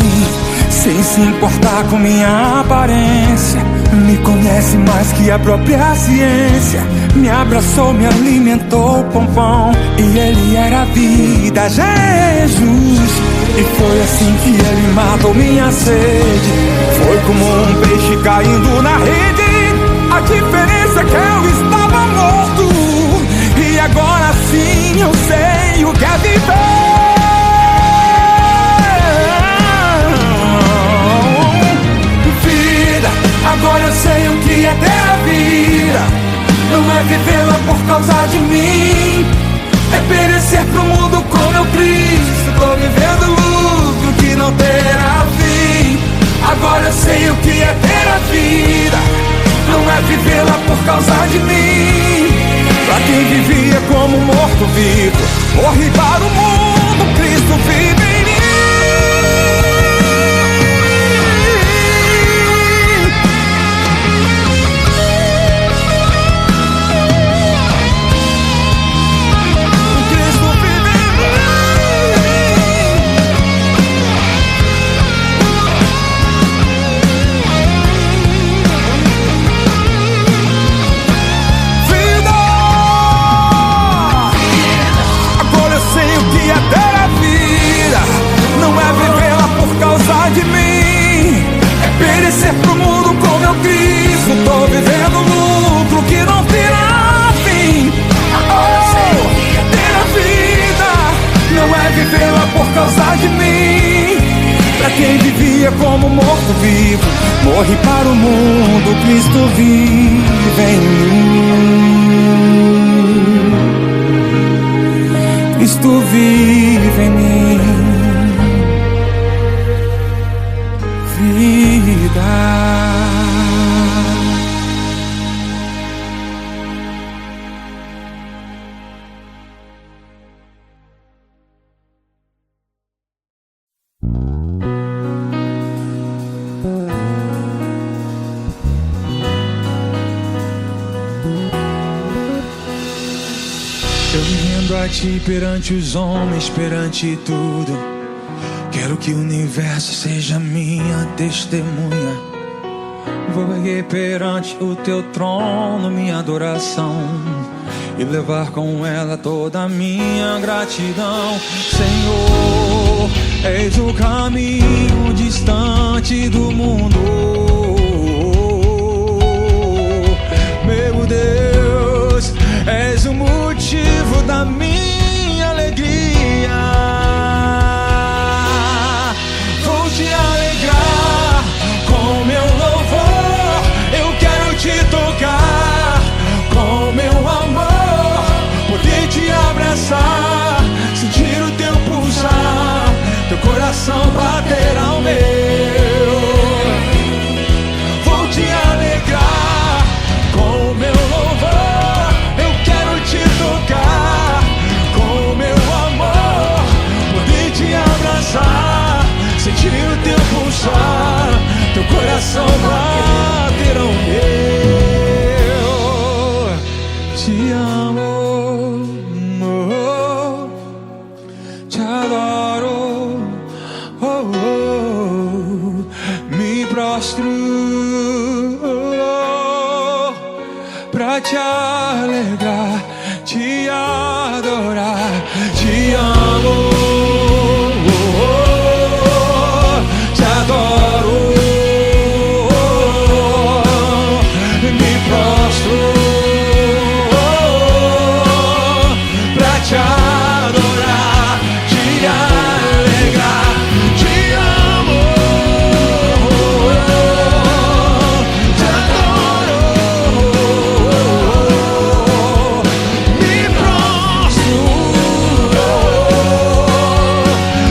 sem se importar com minha aparência, me conhece mais que a própria ciência. Me abraçou, me alimentou com pão, e ele era a vida, Jesus. E foi assim que ele matou minha sede. Foi como um peixe caindo na rede. A diferença é que eu estava morto, e agora sim eu sei o que é viver. Agora eu sei o que é ter a vida. Não é vivê-la por causa de mim, é perecer pro mundo com meu Cristo. Tô vivendo lucro que não terá fim. Agora eu sei o que é ter a vida. Não é vivê-la por causa de mim. Pra quem vivia como morto vivo, morre para o mundo, Cristo vive em mim. De mim, é perecer pro mundo com meu Cristo. Tô vivendo lucro que não terá fim. Ter a vida não é vivê-la por causa de mim. Pra quem vivia como morto vivo, morre para o mundo, Cristo vive em mim. Cristo vive em mim. Vida. a ti perante os homens, perante tudo. Quero que o universo seja minha testemunha. Vou erguer perante o teu trono minha adoração e levar com ela toda a minha gratidão. Senhor, és o caminho distante do mundo. Meu Deus, és o motivo da minha alegria. Vou te alegrar com meu louvor. Eu quero te tocar com meu amor, poder te abraçar, sentir o teu pulsar, teu coração bater ao meu. Vou te alegrar com meu louvor. Eu quero te tocar com meu amor, poder te abraçar, sentir o teu pulsar, teu coração bater ao meu. Te amo, oh, te adoro, oh, oh, me prostro pra te alegrar, te adorar. Te amo, oh, oh, te adoro, me prostro pra te adorar, te alegrar. Te amo, te adoro, me prostro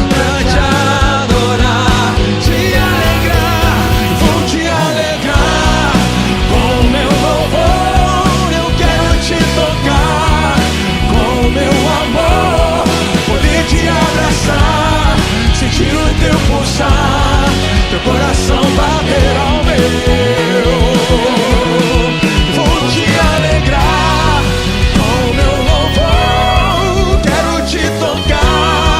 pra te adorar, te alegrar. Vou te alegrar com meu louvor. Eu quero te tocar com meu amor, poder te abraçar, sentir o teu pulsar, teu coração bater ao meu. Vou te alegrar com meu louvor. Quero te tocar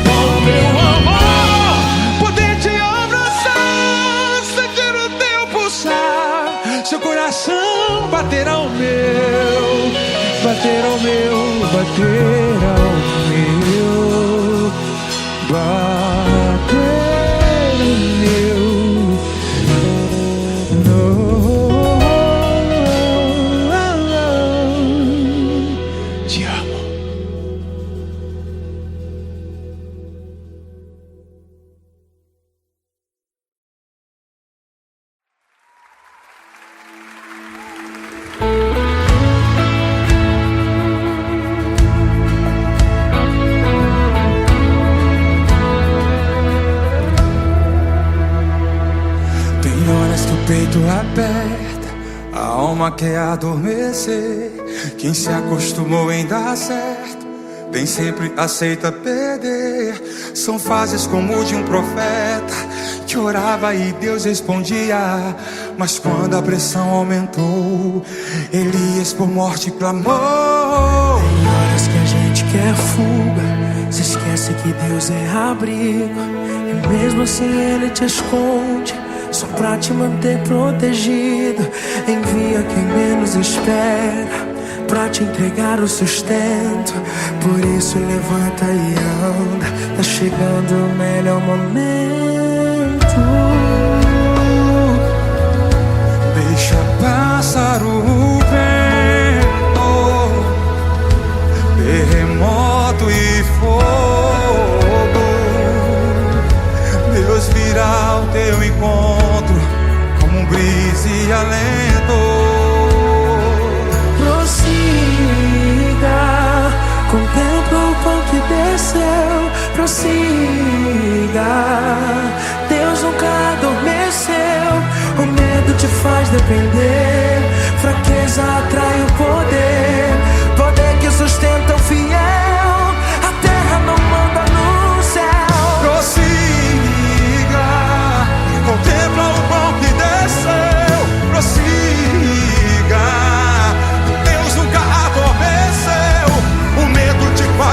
com meu amor, poder te abraçar, sentir o teu pulsar, seu coração bater ao meu, bater ao meu, bater ao meu, bater ao meu. Te amo. Tem horas que o peito aperta, a alma quer adormecer. Quem se acostumou em dar certo, nem sempre aceita perder. São fases como de um profeta que orava e Deus respondia. Mas quando a pressão aumentou, Elias por morte clamou. Tem horas que a gente quer fuga, se esquece que Deus é abrigo, e mesmo assim Ele te esconde, só pra te manter protegido. Envia quem menos espera, pra te entregar o sustento. Por isso levanta e anda, tá chegando o melhor momento. Deixa passar o vento, terremoto e fogo. Deus virá ao teu encontro como um brisa e alento. Prossiga, contempla o pão que desceu. Prossiga, Deus nunca adormeceu. O medo te faz depender, fraqueza atrai o poder, poder que sustenta o fiel. A terra não manda no céu. Prossiga, contempla o pão que desceu. Prossiga, Deus nunca adormeceu. O medo te faz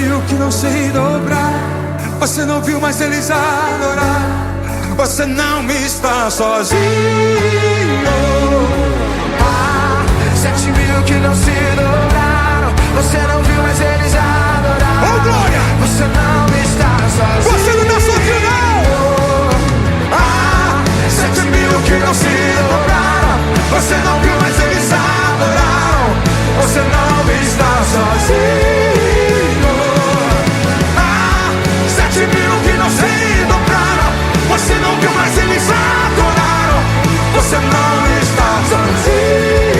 viu que não sei dobrar. Você não viu, mas eles adorar. Você não está sozinho. 7.000 que não se dobraram. Você não viu, mas eles adoraram. Oh, glória! Você não está sozinho. Você não está sozinho, não. 7.000 que não se dobraram. Você não viu, mas eles adoraram. Você não está sozinho. 7.000 que não se dobraram. Você não viu, mas eles adoraram. Você não está sozinho.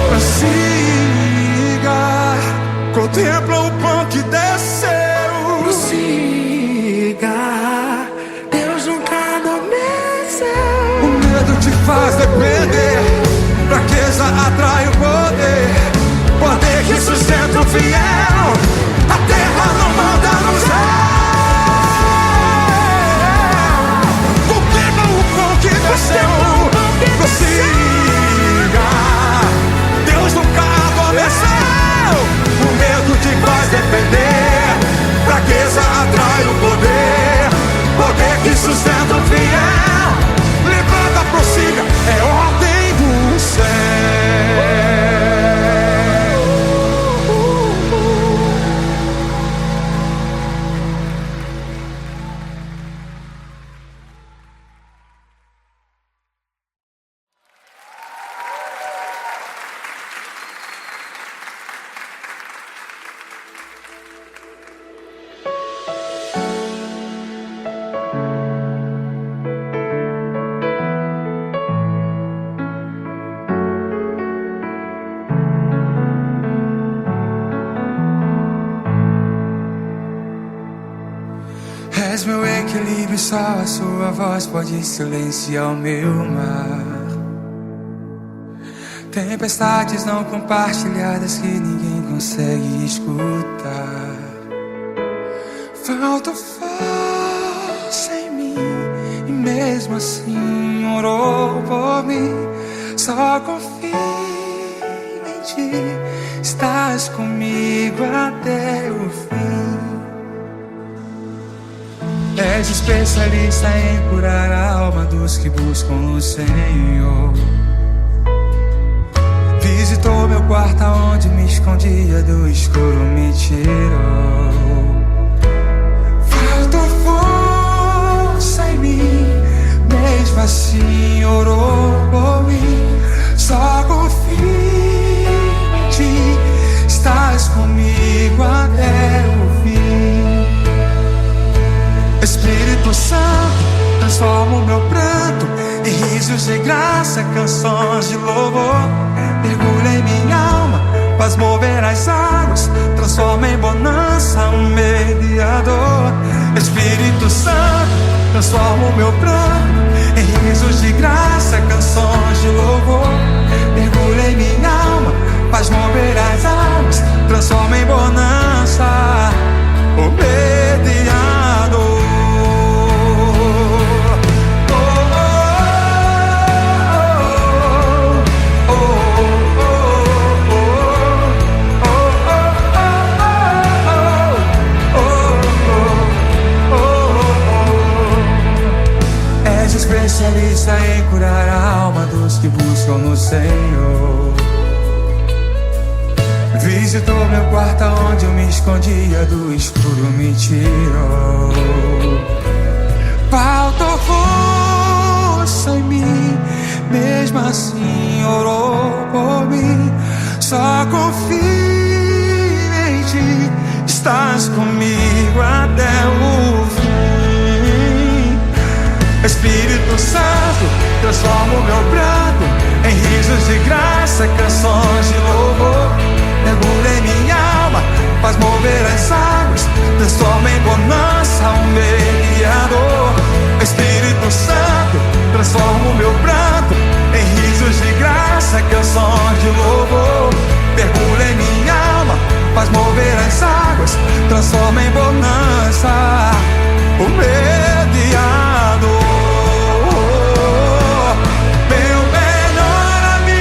Prossiga, contempla o pão que desceu. Prossiga, Deus nunca adormeceu. O medo te faz depender, fraqueza atrai o poder. Poder que sustenta o fiel. A terra não manda no céu. Contempla o pão que desceu. Prossiga, Deus nunca adormeceu. O medo te faz depender, fraqueza atrai o poder. Poder que sustenta o fiel. Levanta, prossiga, é ordem do céu. És meu equilíbrio, só a sua voz pode silenciar o meu mar. Tempestades não compartilhadas que ninguém consegue escutar. Falta força em mim e mesmo assim orou por mim. Só confio em ti, estás comigo até o fim. És especialista em curar a alma dos que buscam o Senhor. Visitou meu quarto onde me escondia, do escuro me tirou. Faltou força em mim, mesmo assim orou por mim. Só confio em ti, estás comigo até o fim. Espírito Santo, transforma o meu pranto em risos de graça, canções de louvor. Mergulha em minha alma, faz mover as águas, transforma em bonança o mediador. Espírito Santo, transforma o meu pranto em risos de graça, canções de louvor. Mergulha em minha alma, faz mover as águas, transforma em bonança o mediador. Especialista em curar a alma dos que buscam no Senhor. Visitou meu quarto onde eu me escondia, do escuro me tirou. Faltou força em mim, mesmo assim orou por mim. Só confio em ti, estás comigo até o fim. Espírito Santo, transforma o meu pranto em risos de graça, canções de louvor. Mergulha em minha alma, faz mover as águas, transforma em bonança o mediador. Espírito Santo, transforma o meu pranto em risos de graça, canções de louvor. Mergulha em minha alma, faz mover as águas, transforma em bonança o mediador. Meu melhor amigo.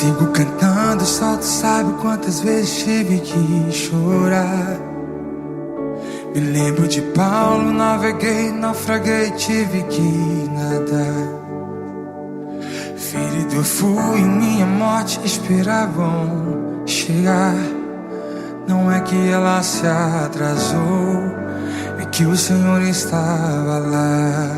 Sigo cantando, só tu sabe quantas vezes tive que chorar. Me lembro de Paulo, naveguei, naufraguei, tive que nadar. Ferido eu fui, minha morte esperavam chegar. Não é que ela se atrasou, é que o Senhor estava lá.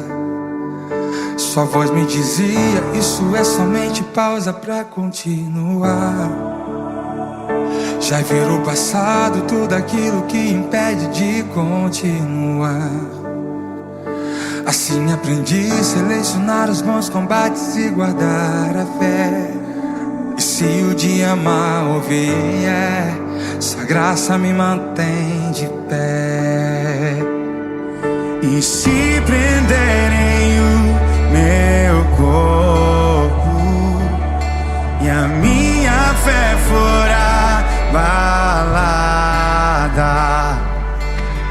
Sua voz me dizia, isso é somente pausa pra continuar. Já virou passado tudo aquilo que impede de continuar. Assim aprendi a selecionar os bons combates e guardar a fé. E se o dia mal vier, sua graça me mantém de pé. E se prenderem o meu corpo e a minha fé for abalada,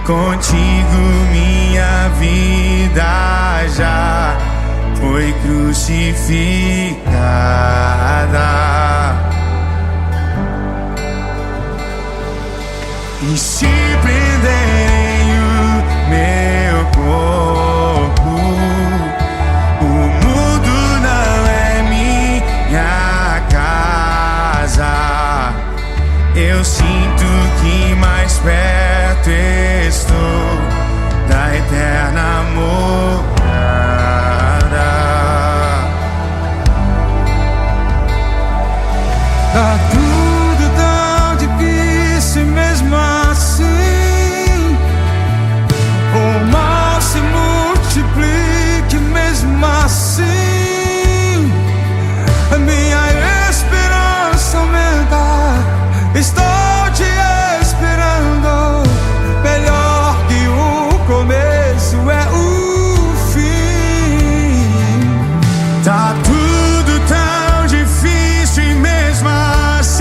contigo minha vida já foi crucificada. E se prenderem o meu corpo, o mundo não é minha casa. Eu sinto que mais perto estou da eterna morada. Tá tudo tão difícil mesmo assim. O mal se multiplique mesmo assim. A minha esperança aumenta. Estou te esperando. Melhor que o começo é o fim. Tá tudo tão difícil e mesmo assim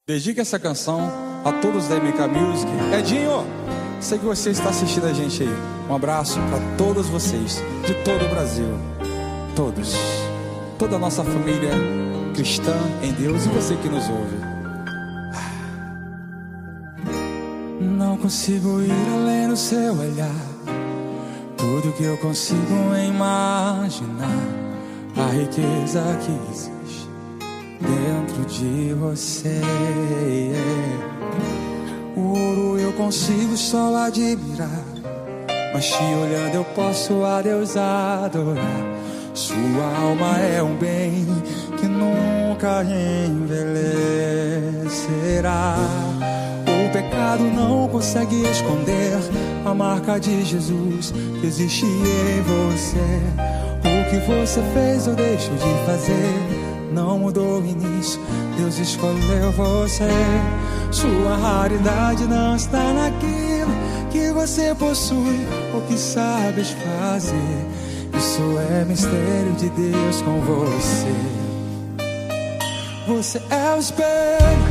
Dedique essa canção a todos da MK Music. Edinho, sei que você está assistindo a gente aí. Um abraço para todos vocês, de todo o Brasil. Todos. Toda a nossa família cristã em Deus e você que nos ouve. Não consigo ir além do seu olhar. Tudo que eu consigo imaginar, a riqueza que existe dentro de você. O ouro eu consigo só admirar, mas te olhando eu posso a Deus adorar. Sua alma é um bem que nunca envelhecerá. O pecado não consegue esconder a marca de Jesus que existe em você. O que você fez ou deixou de fazer não mudou o início, Deus escolheu você. Sua raridade não está naquilo que você possui ou que sabes fazer. Isso é mistério de Deus com você. Você é o espelho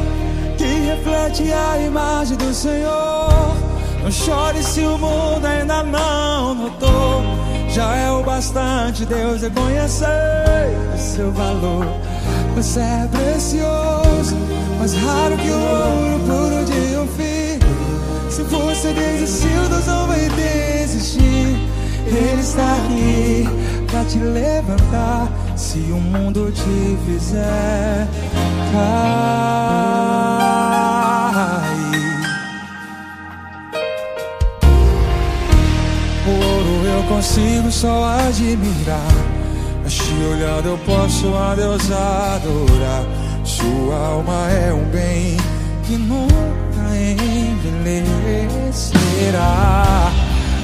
que reflete a imagem do Senhor. Não chore se o mundo ainda não notou. Já é o bastante Deus reconhecer o seu valor. Você é precioso, mais raro que o ouro puro de um fio. Se você desistiu, Deus não vai desistir. Ele está aqui pra te levantar se o mundo te fizer cair. O ouro eu consigo só admirar, mas te olhando eu posso a Deus adorar. Sua alma é um bem que nunca envelhecerá.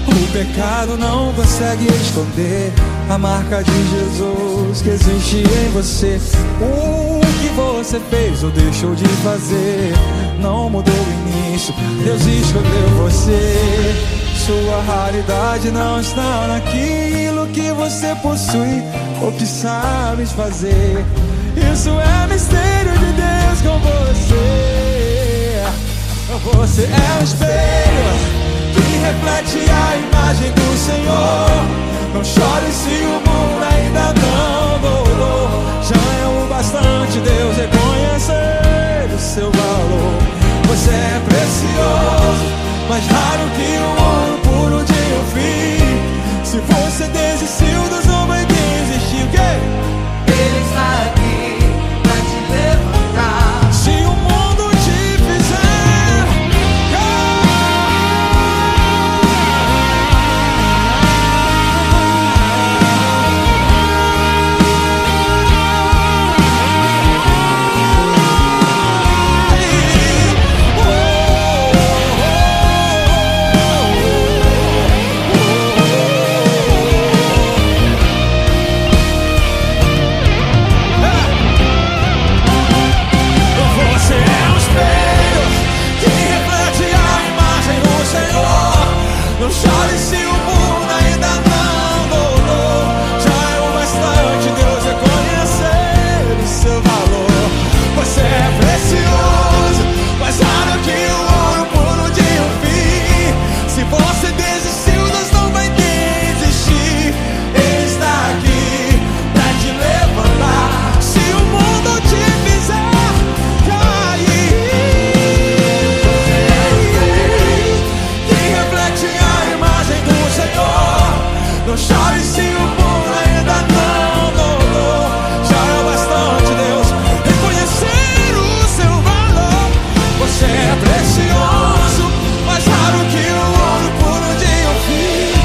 O pecado não consegue esconder a marca de Jesus que existe em você. O que você fez ou deixou de fazer não mudou o início, Deus escolheu você. Sua raridade não está naquilo que você possui ou que sabes fazer. Isso é mistério de Deus com você. Você é um espelho que reflete a imagem do Senhor. Não chore se o mundo ainda não mudou. Já é o bastante Deus reconhecer o seu valor. Você é precioso, mais raro que o ouro puro de um fio. Se você desistiu, Deus não vai desistir. O quê? Ele está aqui pra te levantar. Se o mundo te fizer não chore se o mundo ainda não mudou. Já é o bastante Deus reconhecer o seu valor. Você é precioso, mais raro que o ouro puro de um fio. Se você desistiu, Deus não vai desistir. Ele está aqui pra te levantar se o mundo te fizer cair. Não chore se o mundo ainda não mudou. Já é o bastante Deus reconhecer o seu valor. Você é precioso, mais raro que o ouro puro de um fio.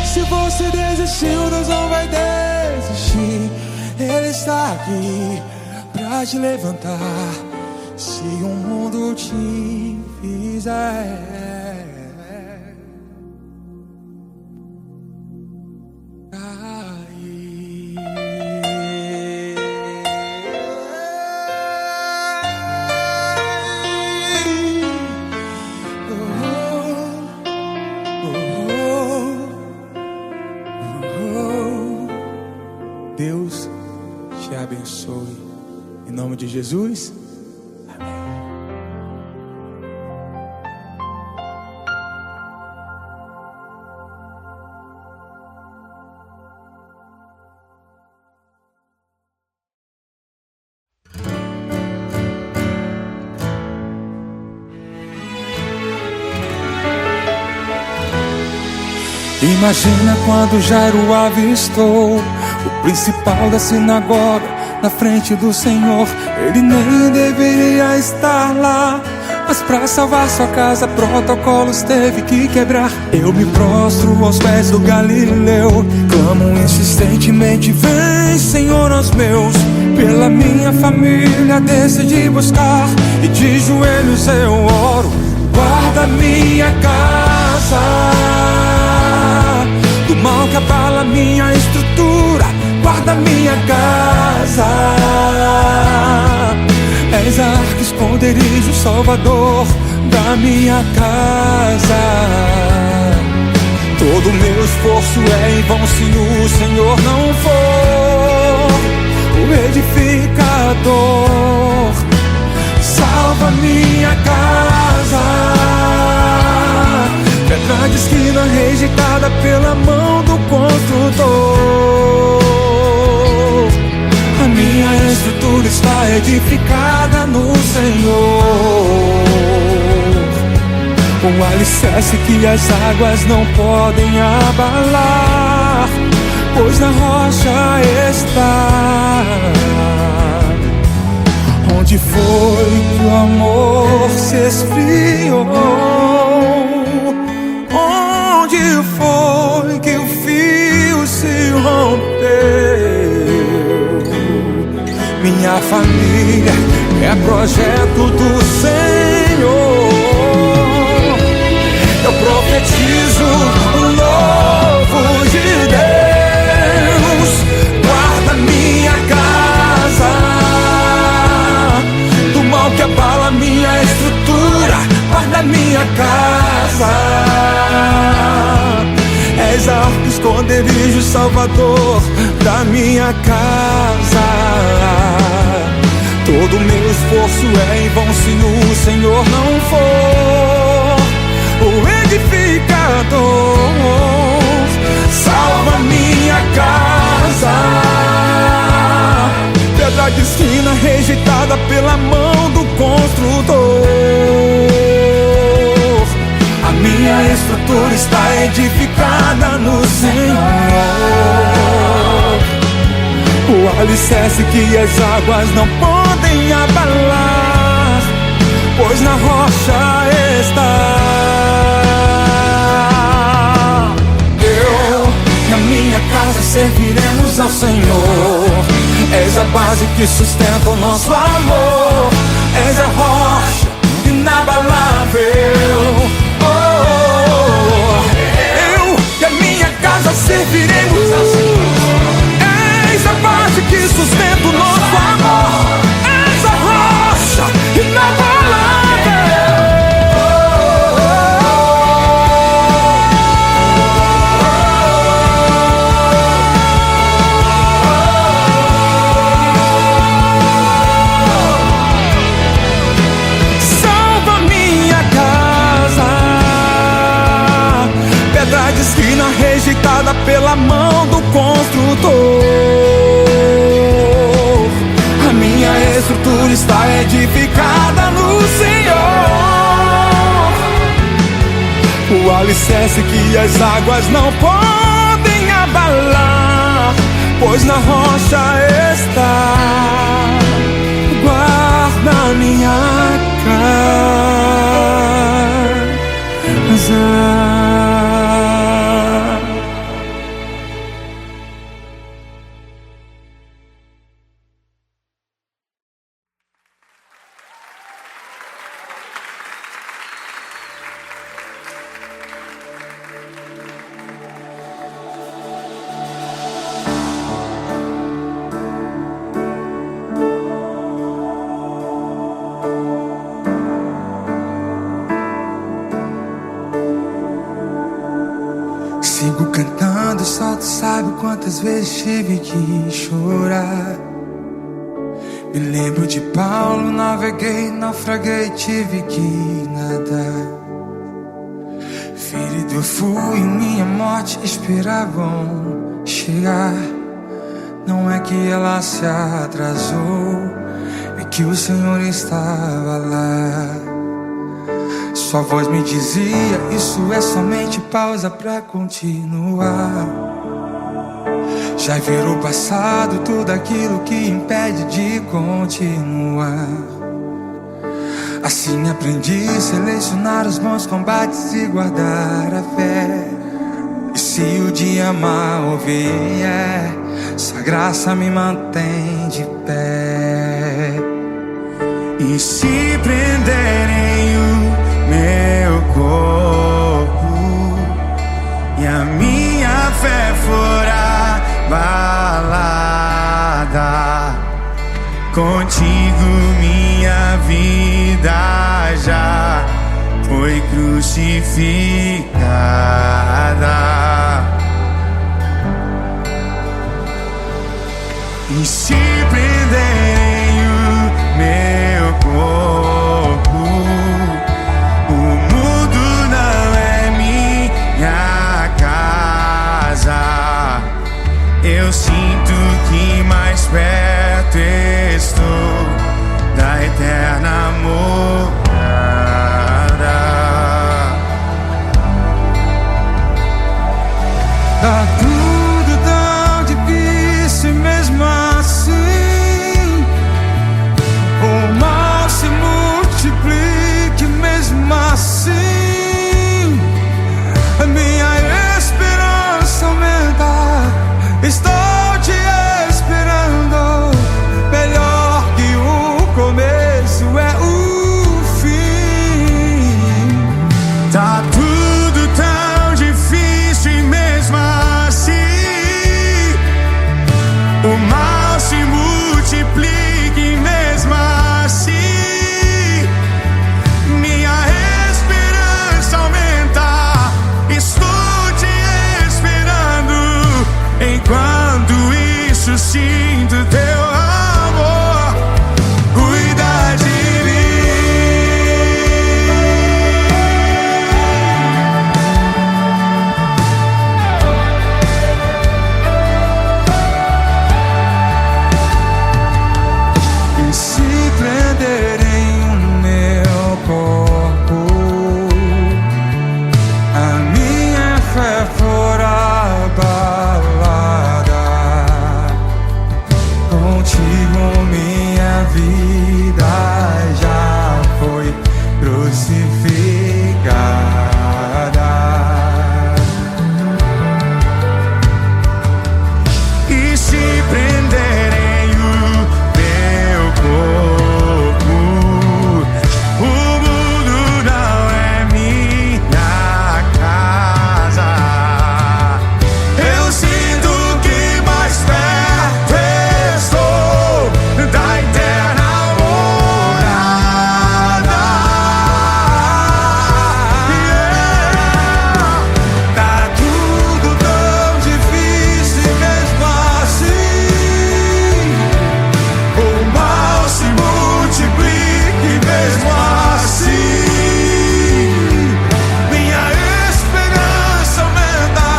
Se você desistiu, Deus não vai desistir. Ele está aqui pra te levantar se o mundo te fizer. Deus te abençoe. Em nome de Jesus. Amém. Imagina quando Jairo avistou o principal da sinagoga na frente do Senhor. Ele nem deveria estar lá, mas pra salvar sua casa protocolos teve que quebrar. Eu me prostro aos pés do Galileu, clamo insistentemente: vem, Senhor, aos meus. Pela minha família decidi buscar, e de joelhos eu oro: guarda minha casa do mal que abala minha estrutura. Guarda minha casa, és a arca, esconderijo, salvador da minha casa. Todo meu esforço é em vão se o Senhor não for o edificador. Salva minha casa, pedra de esquina rejeitada pela mão do construtor. A minha estrutura está edificada no Senhor, um alicerce que as águas não podem abalar, pois na rocha está. Onde foi que o amor se esfriou? Onde foi que o fio se rompeu? Minha família é projeto do Senhor. Eu profetizo o novo de Deus. Guarda minha casa do mal que abala minha estrutura. Guarda minha casa, és a arca, esconderijo, salvador da minha casa. Todo meu esforço é em vão se o Senhor não for o edificador. Salva minha casa, pedra de esquina rejeitada pela mão do construtor. A minha estrutura está edificada no Senhor, o alicerce que as águas não podem abalar, pois na rocha está. Eu e a minha casa serviremos ao Senhor. És a base que sustenta o nosso amor. És a rocha inabalável. Eu e a minha casa serviremos ao Senhor. És a base que sustenta o nosso amor. És a rocha inabalável. Salva minha casa, pedra de esquina rejeitada pela mão do construtor. A minha estrutura está edificada no Senhor, o alicerce que as águas não podem abalar, pois na rocha está. Guarda minha casa. Sigo cantando, só tu sabe quantas vezes tive que chorar. Me lembro de Paulo, naveguei, naufraguei, tive que nadar. Ferido eu fui, minha morte esperavam chegar. Não é que ela se atrasou, é que o Senhor estava lá. sua voz me dizia: isso é somente pausa pra continuar. Já virou passado tudo aquilo que impede de continuar. Assim aprendi a selecionar os bons combates e guardar a fé. E se o dia mal vier, sua graça me mantém de pé. E se prenderem o meu corpo e a minha fé for abalada, contigo minha vida já foi crucificada. E se prenderem o meu corpo, o mundo não é minha casa. Eu sinto que mais perto estou da eterna morada. Tá tudo tão difícil mesmo assim. O mal se multiplique mesmo assim. A minha esperança aumenta. Estou te esperando. Melhor que o começo é o fim. Tá tudo tão difícil e mesmo assim o mal se multiplica e mesmo assim minha esperança aumenta. Estou te esperando. Enquanto isso sinto teu amor cuida de E se prenderem o meu corpo, a minha fé for abalada, contigo minha vida já foi crucificada. E se prenderem o meu corpo, o mundo não é minha casa. Eu sinto que mais perto estou da eterna morada. Tá tudo tão difícil mesmo assim. O mal se multiplica e mesmo assim minha esperança aumenta.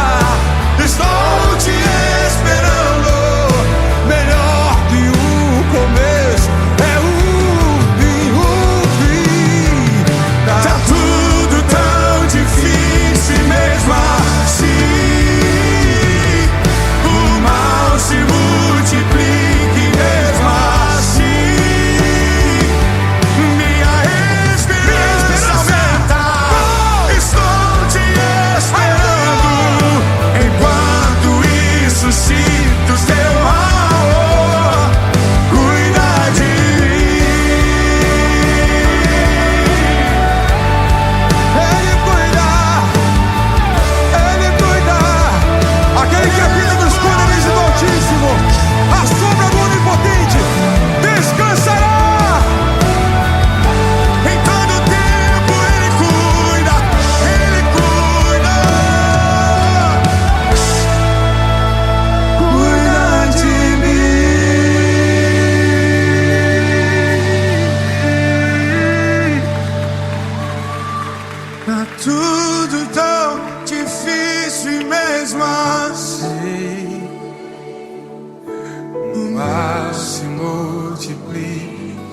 Estou te esperando. Melhor que o começo é o fim. Tá tudo tão difícil mesmo assim. O mal se multiplica e mesmo assim minha esperança aumenta. Estou te esperando. Enquanto isso sinto teu amor cuida de Ele cuida. Aquele que habita nos esconderijos do Altíssimo, a sombra do Onipotente, descansará. Em todo tempo Ele cuida, Ele cuida. Cuida de mim. Tá tudo tão difícil e mesmo assim O mal se multiplica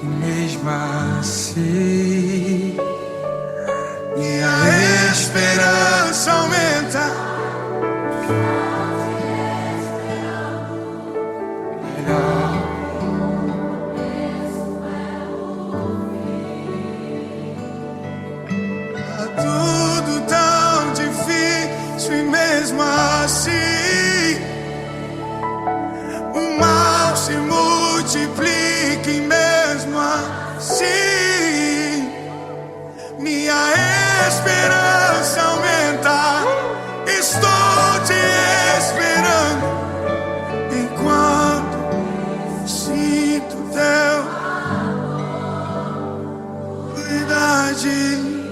e mesmo assim mesmo assim o mal se multiplique, mesmo assim minha esperança aumenta. Estou te esperando enquanto sinto teu cuidado.